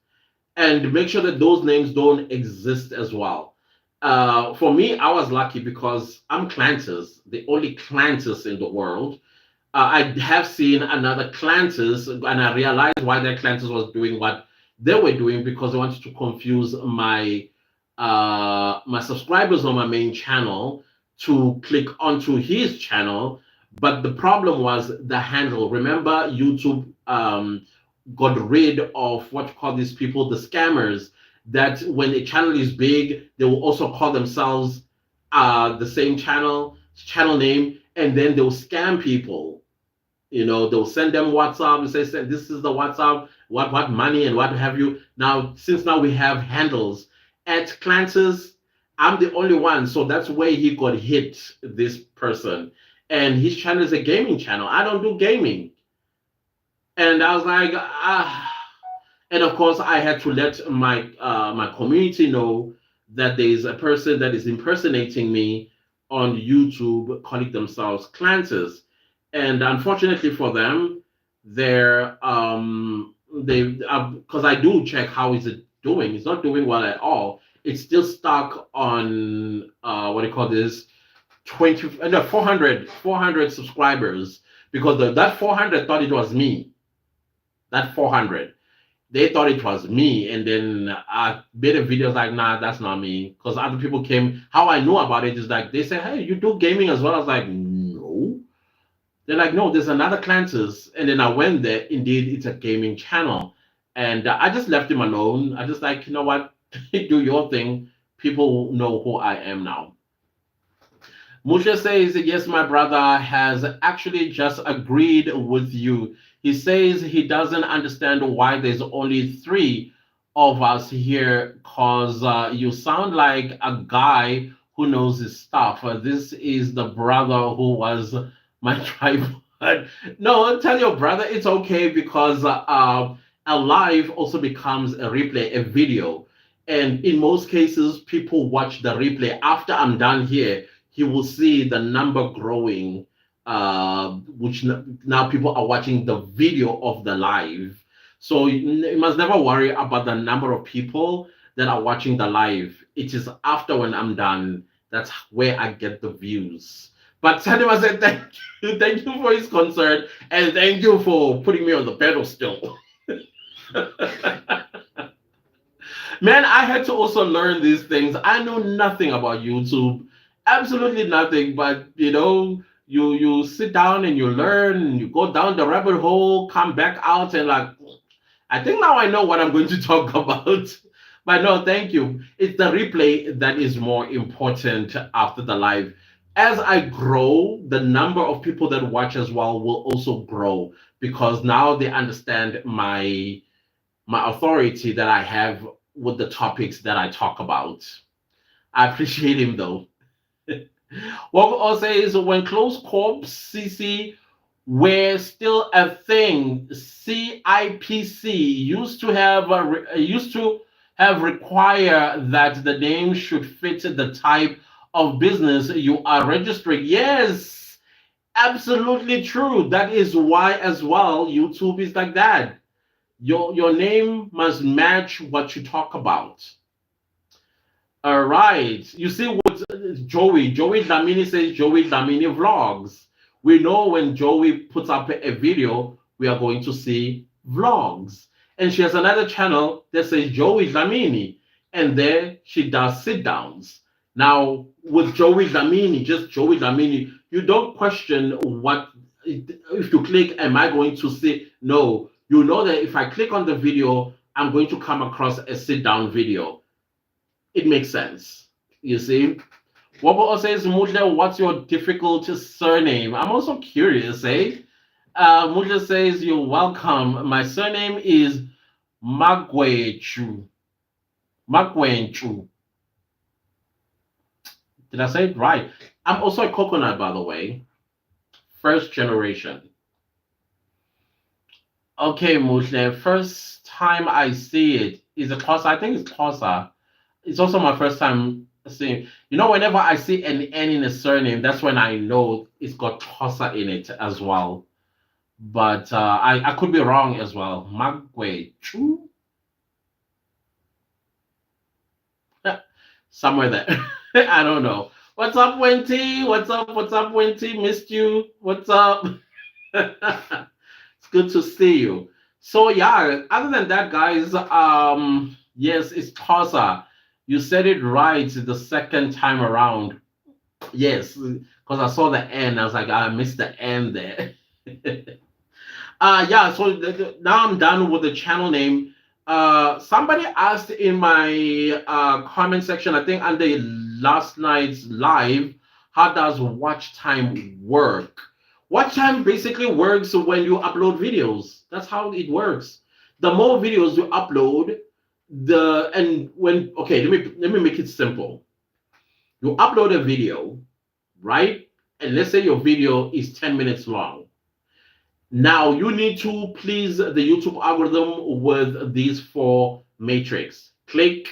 and make sure that those names don't exist as well. For me, I was lucky because I'm Clantis, the only Clantis in the world. I have seen another Clantis, and I realized why that Clantis was doing what they were doing, because they wanted to confuse my subscribers on my main channel to click onto his channel. But the problem was the handle. Remember, YouTube got rid of what you call these people, the scammers, that when a channel is big, they will also call themselves the same channel name, and then they'll scam people. They'll send them WhatsApp and say, this is the WhatsApp, what money and what have you. Now, since now we have handles at Clantis, I'm the only one, so that's where he got hit, this person. And his channel is a gaming channel. I don't do gaming. And I was like, and of course I had to let my community know that there is a person that is impersonating me on YouTube calling themselves Clantis. And unfortunately for them, they're they because I do check how is it doing. It's not doing well at all. It's still stuck on what do you call this 20 no 400 subscribers because that 400 thought it was me. That 400, they thought it was me, and then I made a video like, nah, that's not me, because other people came. How I know about it is like they said, hey, you do gaming as well. I was like, no. They're like, no, there's another Clantis, and then I went there. Indeed, it's a gaming channel, and I just left him alone. I just like, you know what, do your thing. People know who I am now. Musha says, yes, my brother has actually just agreed with you. He says he doesn't understand why there's only three of us here because you sound like a guy who knows his stuff. This is the brother who was my tripod. No, tell your brother it's okay because a live also becomes a replay, a video. And in most cases, people watch the replay after I'm done here. He will see the number growing, which now people are watching the video of the live. So you must never worry about the number of people that are watching the live. It is after when I'm done, that's where I get the views. But Sanima said, thank you for his concern, and thank you for putting me on the pedestal. Man, I had to also learn these things. I know nothing about YouTube, absolutely nothing. But you sit down and you learn, you go down the rabbit hole, come back out, and like, I think now I know what I'm going to talk about. But no, thank you. It's the replay that is more important after the live. As I grow, the number of people that watch as well will also grow because now they understand my authority that I have with the topics that I talk about. I appreciate him though. What I'll say is when close corps CC were still a thing, CIPC used to have require that the name should fit the type of business you are registering. Yes, absolutely true. That is why as well YouTube is like that. Your name must match what you talk about. All right. You see what Joey Dlamini says, Joey Dlamini vlogs. We know when Joey puts up a video, we are going to see vlogs. And she has another channel that says Joey Dlamini. And there she does sit downs. Now, with Joey Dlamini, just Joey Dlamini, you don't question what, if you click, am I going to see? No, you know that if I click on the video, I'm going to come across a sit down video. It makes sense. You see? Wobo says, Mudle, what's your difficult surname? I'm also curious, eh? Mudle says, you're welcome. My surname is Magwechu. Magwenchu. Did I say it right? I'm also a coconut, by the way. First generation. Okay, Mudle. First time I see it is a Tosa. I think it's Tosa. It's also my first time seeing. Whenever I see an N in a surname, that's when I know it's got Tosa in it as well. But I could be wrong as well. Magwe Chu? Somewhere there. I don't know. What's up, Wenty? What's up? What's up, Wenty? Missed you. What's up? It's good to see you. So yeah, other than that, guys, yes, it's Tosa. You said it right the second time around. Yes, because I saw the N. I was like, I missed the N there. Yeah, so now I'm done with the channel name. Somebody asked in my comment section, I think under last night's live, how does watch time work? Watch time basically works when you upload videos. That's how it works. The more videos you upload, okay, let me make it simple. You upload a video, right? And let's say your video is 10 minutes long. Now you need to please the YouTube algorithm with these four matrix. Click,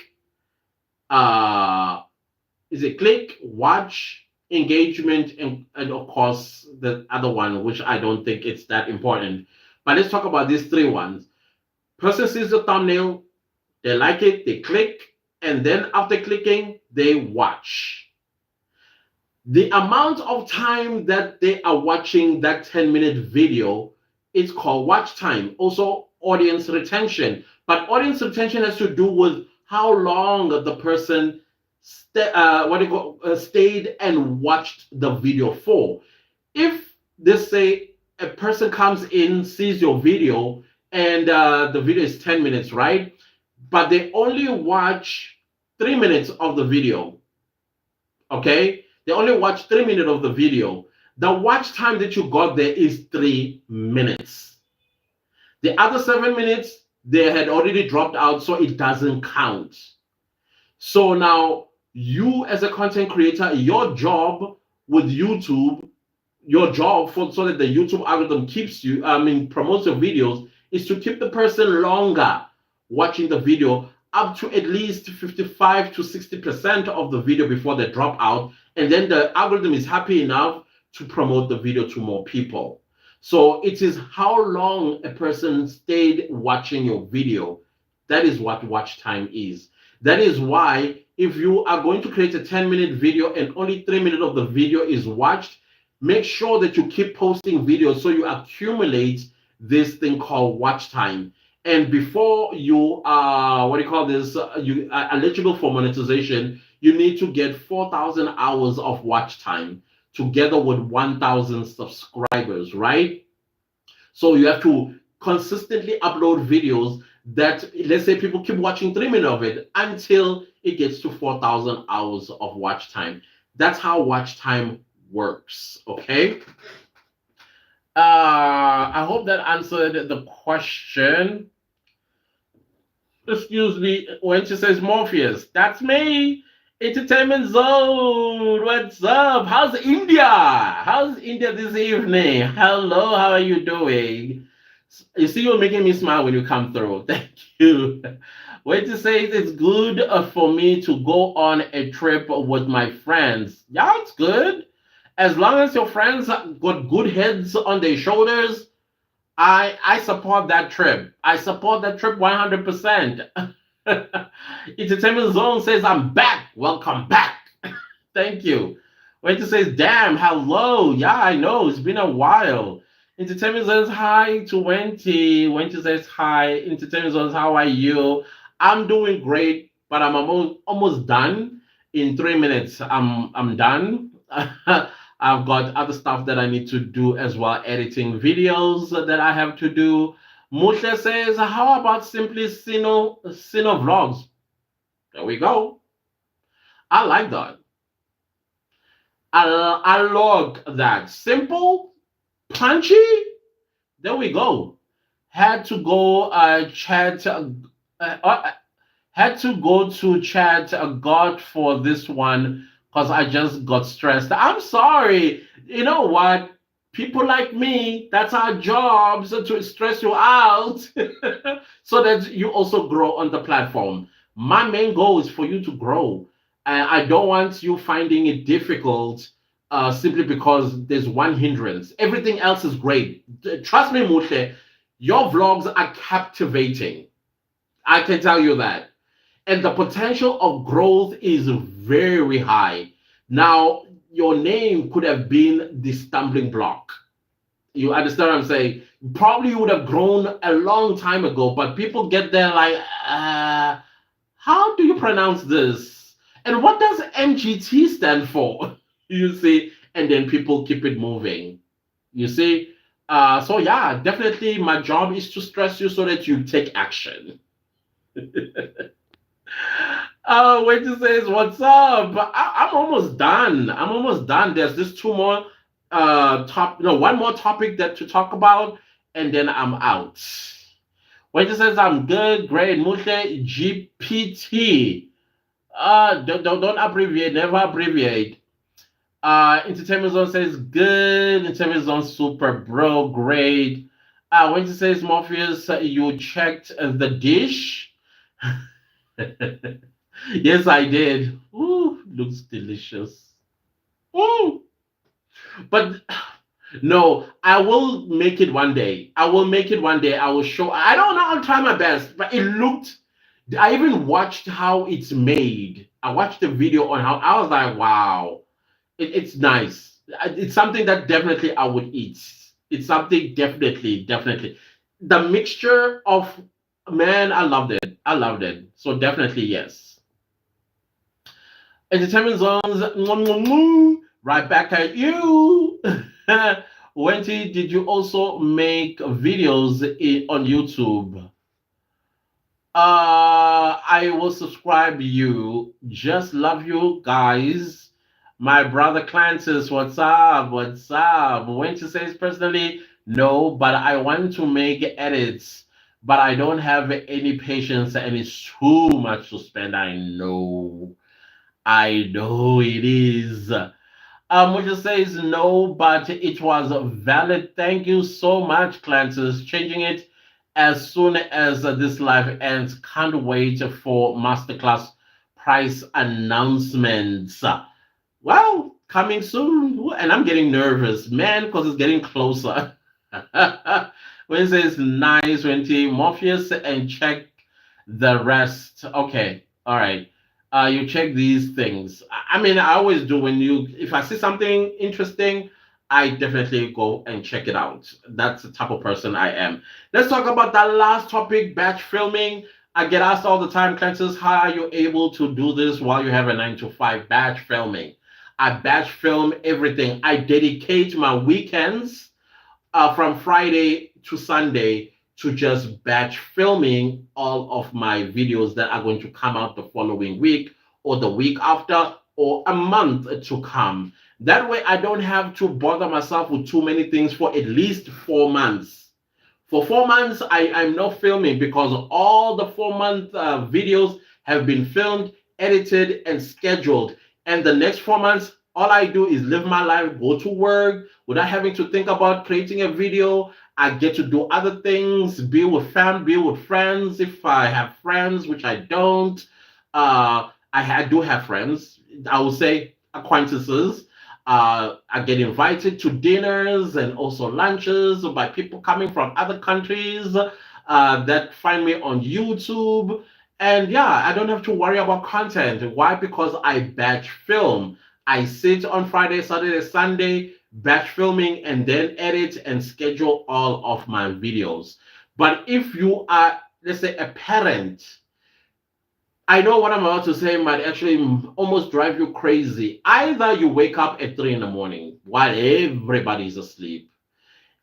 watch, engagement, and of course the other one, which I don't think it's that important. But let's talk about these three ones. Person sees the thumbnail, they like it, they click, and then after clicking, they watch. The amount of time that they are watching that 10-minute video is called watch time. Also, audience retention. But audience retention has to do with how long the person stayed and watched the video for. If let's say a person comes in, sees your video, and the video is 10 minutes, right? But they only watch 3 minutes of the video, okay? They only watch 3 minutes of the video. The watch time that you got there is 3 minutes. The other 7 minutes, they had already dropped out, so it doesn't count. So now, you as a content creator, your job with YouTube, your job for so that the YouTube algorithm keeps you, promotes your videos, is to keep the person longer watching the video, up to at least 55 to 60% of the video before they drop out. And then the algorithm is happy enough to promote the video to more people. So it is how long a person stayed watching your video. That is what watch time is. That is why if you are going to create a 10-minute video and only 3 minutes of the video is watched, make sure that you keep posting videos so you accumulate this thing called watch time. And before you are, you are eligible for monetization, you need to get 4,000 hours of watch time together with 1,000 subscribers, right? So you have to consistently upload videos that, let's say, people keep watching 3 minutes of it until it gets to 4,000 hours of watch time. That's how watch time works, okay? I hope that answered the question. Excuse me, when she says Morpheus, that's me. Entertainment Zone. What's up? How's India? How's India this evening? Hello, how are you doing? You see, you're making me smile when you come through. Thank you. When she says it's good for me to go on a trip with my friends. Yeah, it's good. As long as your friends got good heads on their shoulders, I support that trip. I support that trip 100%. Entertainment Zone says I'm back. Welcome back. Thank you. Wait says, damn, hello. Yeah, I know. It's been a while. Entertainment says hi to Wenty. Wenty says hi. Entertainment says, how are you? I'm doing great, but I'm almost done. In 3 minutes, I'm done. I've got other stuff that I need to do as well, editing videos that I have to do. Musha says, how about simply Sino vlogs? There we go. I like that. I log that. Simple, punchy. There we go. Had to go chat. Had to go to chat God for this one because I just got stressed. I'm sorry. You know what? People like me, that's our jobs to stress you out so that you also grow on the platform. My main goal is for you to grow. And I don't want you finding it difficult simply because there's one hindrance. Everything else is great. Trust me, Mute, your vlogs are captivating. I can tell you that. And the potential of growth is very high. Now, your name could have been the stumbling block. You understand what I'm saying? Probably you would have grown a long time ago, but people get there like, how do you pronounce this? And what does MGT stand for? You see, and then people keep it moving. You see? So yeah, definitely my job is to stress you so that you take action. Oh, wait to says, what's up? I'm almost done. I'm almost done. There's just two more one more topic that to talk about, and then I'm out. Wait says I'm good, great. Mushe GPT. Don't abbreviate, never abbreviate. Entertainment Zone says good. Entertainment Zone super bro, great. When it says Morpheus, you checked the dish. Yes, I did. Ooh, looks delicious. Mm. But no, I will make it one day. I will make it one day. I will show. I don't know. I'll try my best. But it looked. I even watched how it's made. I watched the video on how. I was like, wow, it's nice. It's something that definitely I would eat. It's something definitely, definitely. The mixture of man, I loved it. I loved it. So definitely yes. Entertainment zones. Right back at you. Wendy, did you also make videos on YouTube? I will subscribe you. Just love you guys. My brother Clantis, what's up? What's up? Wendy says personally, no, but I want to make edits, but I don't have any patience and it's too much to spend. I know it is. Which says no, but it was valid. Thank you so much, Clancis. Changing it as soon as this live ends. Can't wait for masterclass price announcements. Well, coming soon, and I'm getting nervous, man, because it's getting closer. Wednesday is nice, 20 Morpheus, and check the rest. Okay, all right. You check these things. I mean, I always do when if I see something interesting, I definitely go and check it out. That's the type of person I am. Let's talk about that last topic, batch filming. I get asked all the time, Clancis, how are you able to do this while you have a 9 to 5 batch filming? I batch film everything. I dedicate my weekends from Friday to Sunday to just batch filming all of my videos that are going to come out the following week or the week after or a month to come. That way, I don't have to bother myself with too many things for at least 4 months. For 4 months, I'm not filming because all the 4 month videos have been filmed, edited, and scheduled. And the next 4 months, all I do is live my life, go to work without having to think about creating a video. I get to do other things, be with family, be with friends if I have friends, which I don't. I do have friends. I will say acquaintances. I get invited to dinners and also lunches by people coming from other countries that find me on YouTube. And yeah, I don't have to worry about content. Why? Because I batch film. I sit on Friday, Saturday, Sunday, batch filming, and then edit and schedule all of my videos. But if you are, let's say, a parent, I know what I'm about to say might actually almost drive you crazy. Either you wake up at 3 in the morning while everybody's asleep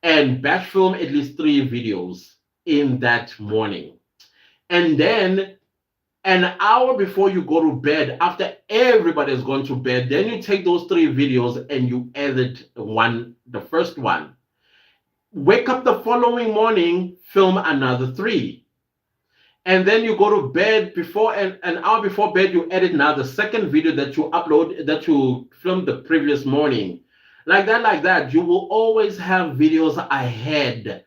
and batch film at least 3 videos in that morning. And then an hour before you go to bed, after everybody has gone to bed, then you take those 3 videos and you edit the first one. Wake up the following morning, film another 3. And then you go to bed before an hour before bed, you edit now the second video that you upload that you filmed the previous morning. Like that, like that. You will always have videos ahead.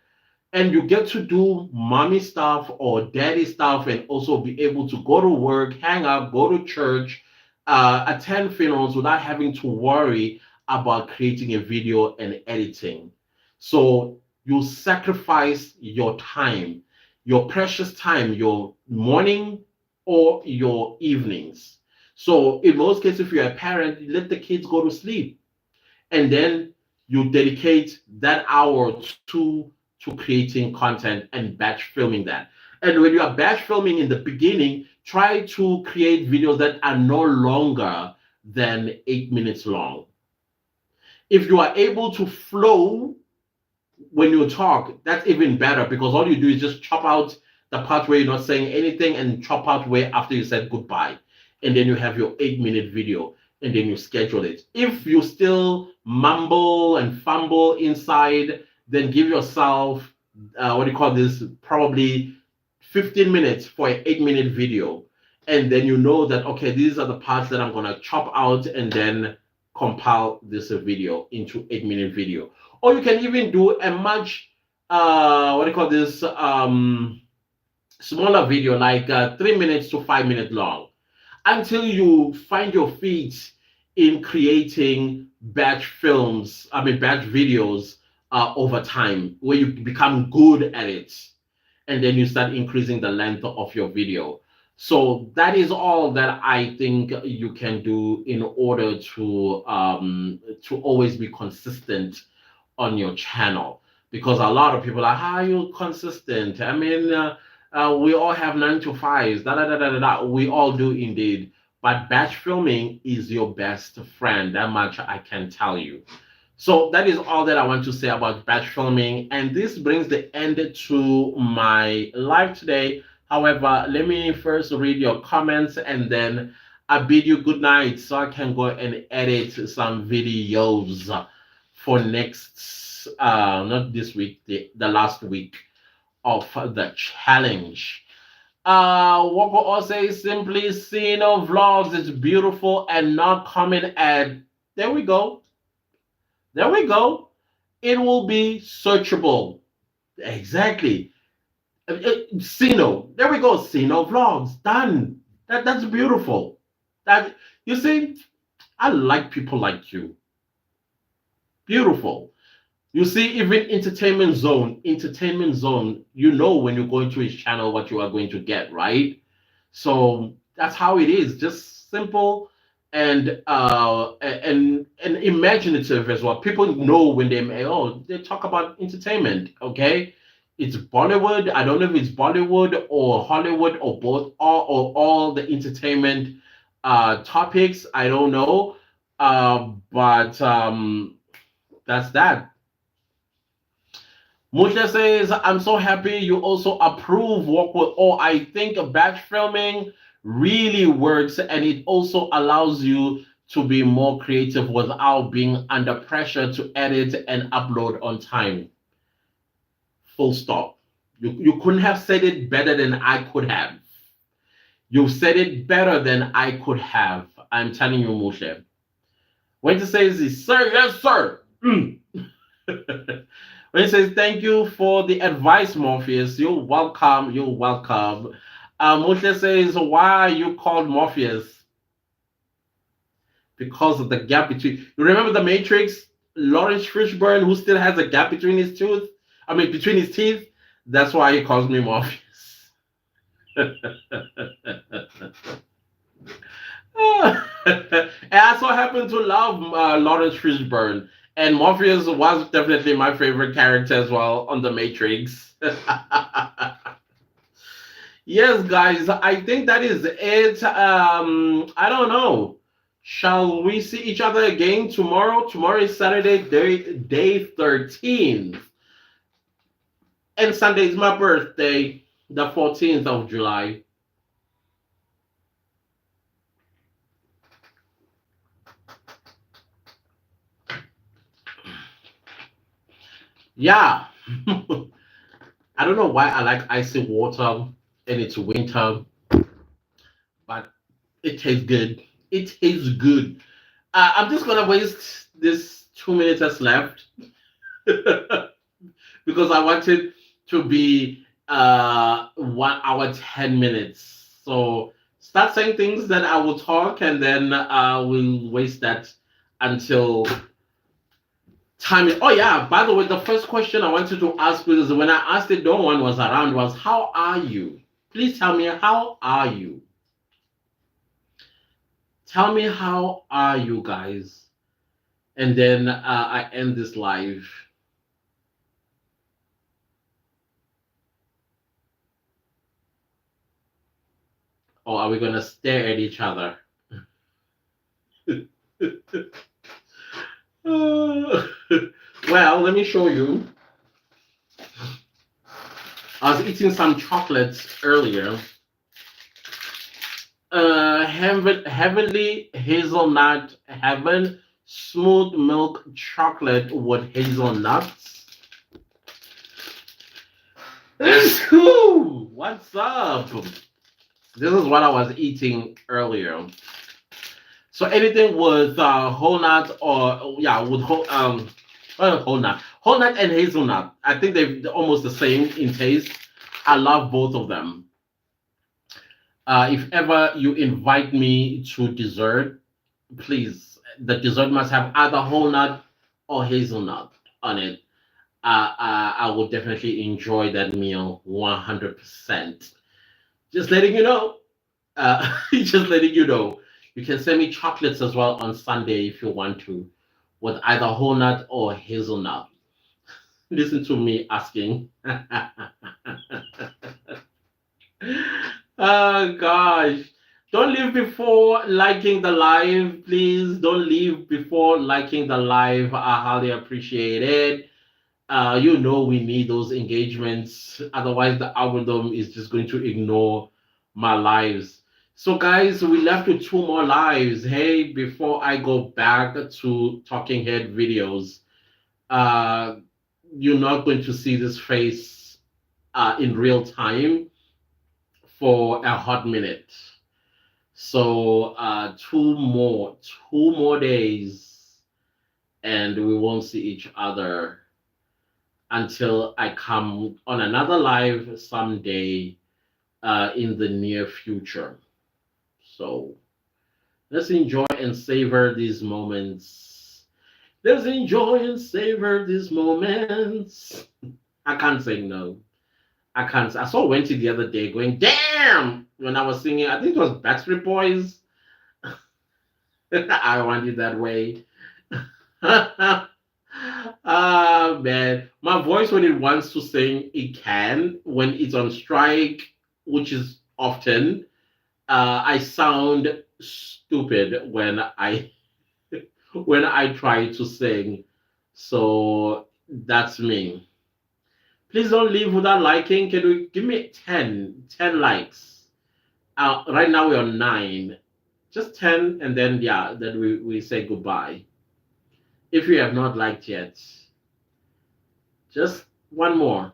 And you get to do mommy stuff or daddy stuff and also be able to go to work, hang out, go to church, attend funerals without having to worry about creating a video and editing. So you sacrifice your time, your precious time, your morning or your evenings. So in most cases, if you're a parent, you let the kids go to sleep and then you dedicate that hour to creating content and batch filming that. And when you are batch filming in the beginning, try to create videos that are no longer than 8 minutes long. If you are able to flow when you talk, that's even better because all you do is just chop out the part where you're not saying anything and chop out where after you said goodbye. And then you have your 8 minute video and then you schedule it. If you still mumble and fumble inside, then give yourself, what do you call this, probably 15 minutes for an 8 minute video. And then you know that, okay, these are the parts that I'm going to chop out and then compile this video into 8 minute video. Or you can even do a much, what do you call this, smaller video, like 3 minutes to 5 minutes long until you find your feet in creating batch films, I mean, batch videos over time, where you become good at it and then you start increasing the length of your video. So that is all that I think you can do in order to always be consistent on your channel. Because a lot of people are, how are you consistent? I mean, we all have 9 to 5s, da da da da da da. We all do indeed. But batch filming is your best friend. That much I can tell you. So that is all that I want to say about batch filming. And this brings the end to my live today. However, let me first read your comments and then I bid you good night so I can go and edit some videos for next, not this week, the last week of the challenge. Woko also simply Sino vlogs. It's beautiful and not coming at. There we go. There we go. It will be searchable. Exactly. Sino. There we go. Sino vlogs. Done. That's beautiful. That you see, I like people like you. Beautiful. You see, even entertainment zone, you know when you go into his channel what you are going to get, right? So that's how it is. Just simple and imaginative as well. People know when they talk about entertainment, okay? It's Bollywood. I don't know if it's Bollywood or Hollywood or both, or all the entertainment topics. I don't know. But that's that. Musha says, I'm so happy you also approve work with. Oh, I think batch filming really works and it also allows you to be more creative without being under pressure to edit and upload on time. Full stop. You couldn't have said it better than I could have. You said it better than I could have. I'm telling you, Musha. When to say is, sir, yes, sir. When he says thank you for the advice, Morpheus, you're welcome. You're welcome. Moshe says, why are you called Morpheus? Because of the gap between. You remember the Matrix? Lawrence Fishburne, who still has a gap between his tooth. I mean, between his teeth. That's why he calls me Morpheus. And I so happen to love Lawrence Fishburne. And Morpheus was definitely my favorite character as well on The Matrix. Yes, guys, I think that is it. I don't know. Shall we see each other again tomorrow? Tomorrow is Saturday, day 13. And Sunday is my birthday, the 14th of July. Yeah. I don't know why I like icy water and it's winter, but it tastes good. It tastes good. I'm just gonna waste this 2 minutes that's left because I want it to be 1 hour 10 minutes. So start saying things that I will talk, and then we'll waste that until time. Oh yeah. By the way, the first question I wanted to ask because when I asked it, no one was around. Was how are you? Please tell me how are you? Tell me how are you guys? And then I end this live. Or are we gonna stare at each other? Well, let me show you. I was eating some chocolates earlier. Heavenly hazelnut heaven smooth milk chocolate with hazelnuts. What's up? This is what I was eating earlier. So anything with whole nut or yeah, with whole nut and hazelnut. I think they're almost the same in taste. I love both of them. If ever you invite me to dessert, please the dessert must have either whole nut or hazelnut on it. I would definitely enjoy that meal 100%. Just letting you know. Just letting you know. You can send me chocolates as well on Sunday if you want to, with either whole nut or hazelnut. Listen to me asking. Oh gosh. Don't leave before liking the live, please. Don't leave before liking the live. I highly appreciate it. We need those engagements. Otherwise, the algorithm is just going to ignore my lives. So, guys, we left with two more lives. Hey, before I go back to Talking Head videos, uh, you're not going to see this face in real time for a hot minute. So, two more days, and we won't see each other until I come on another live someday in the near future. So let's enjoy and savor these moments. Let's enjoy and savor these moments. I can't say no. I can't. I saw Wenty the other day going, damn, when I was singing. I think it was Backstreet Boys. I want it that way. Ah man, my voice when it wants to sing, it can. When it's on strike, which is often, I sound stupid when I try to sing. So that's me. Please don't leave without liking. Can you give me 10 likes? Right now we're on 9. Just 10, and then yeah, then we say goodbye. If you have not liked yet, just one more.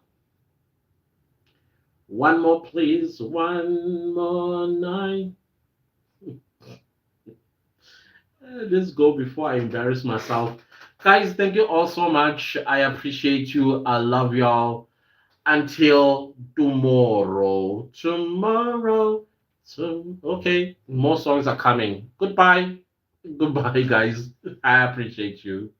One more, please. One more night. Let's go before I embarrass myself. Guys, thank you all so much. I appreciate you. I love y'all. Until tomorrow. Tomorrow. Okay, more songs are coming. Goodbye. Goodbye, guys. I appreciate you.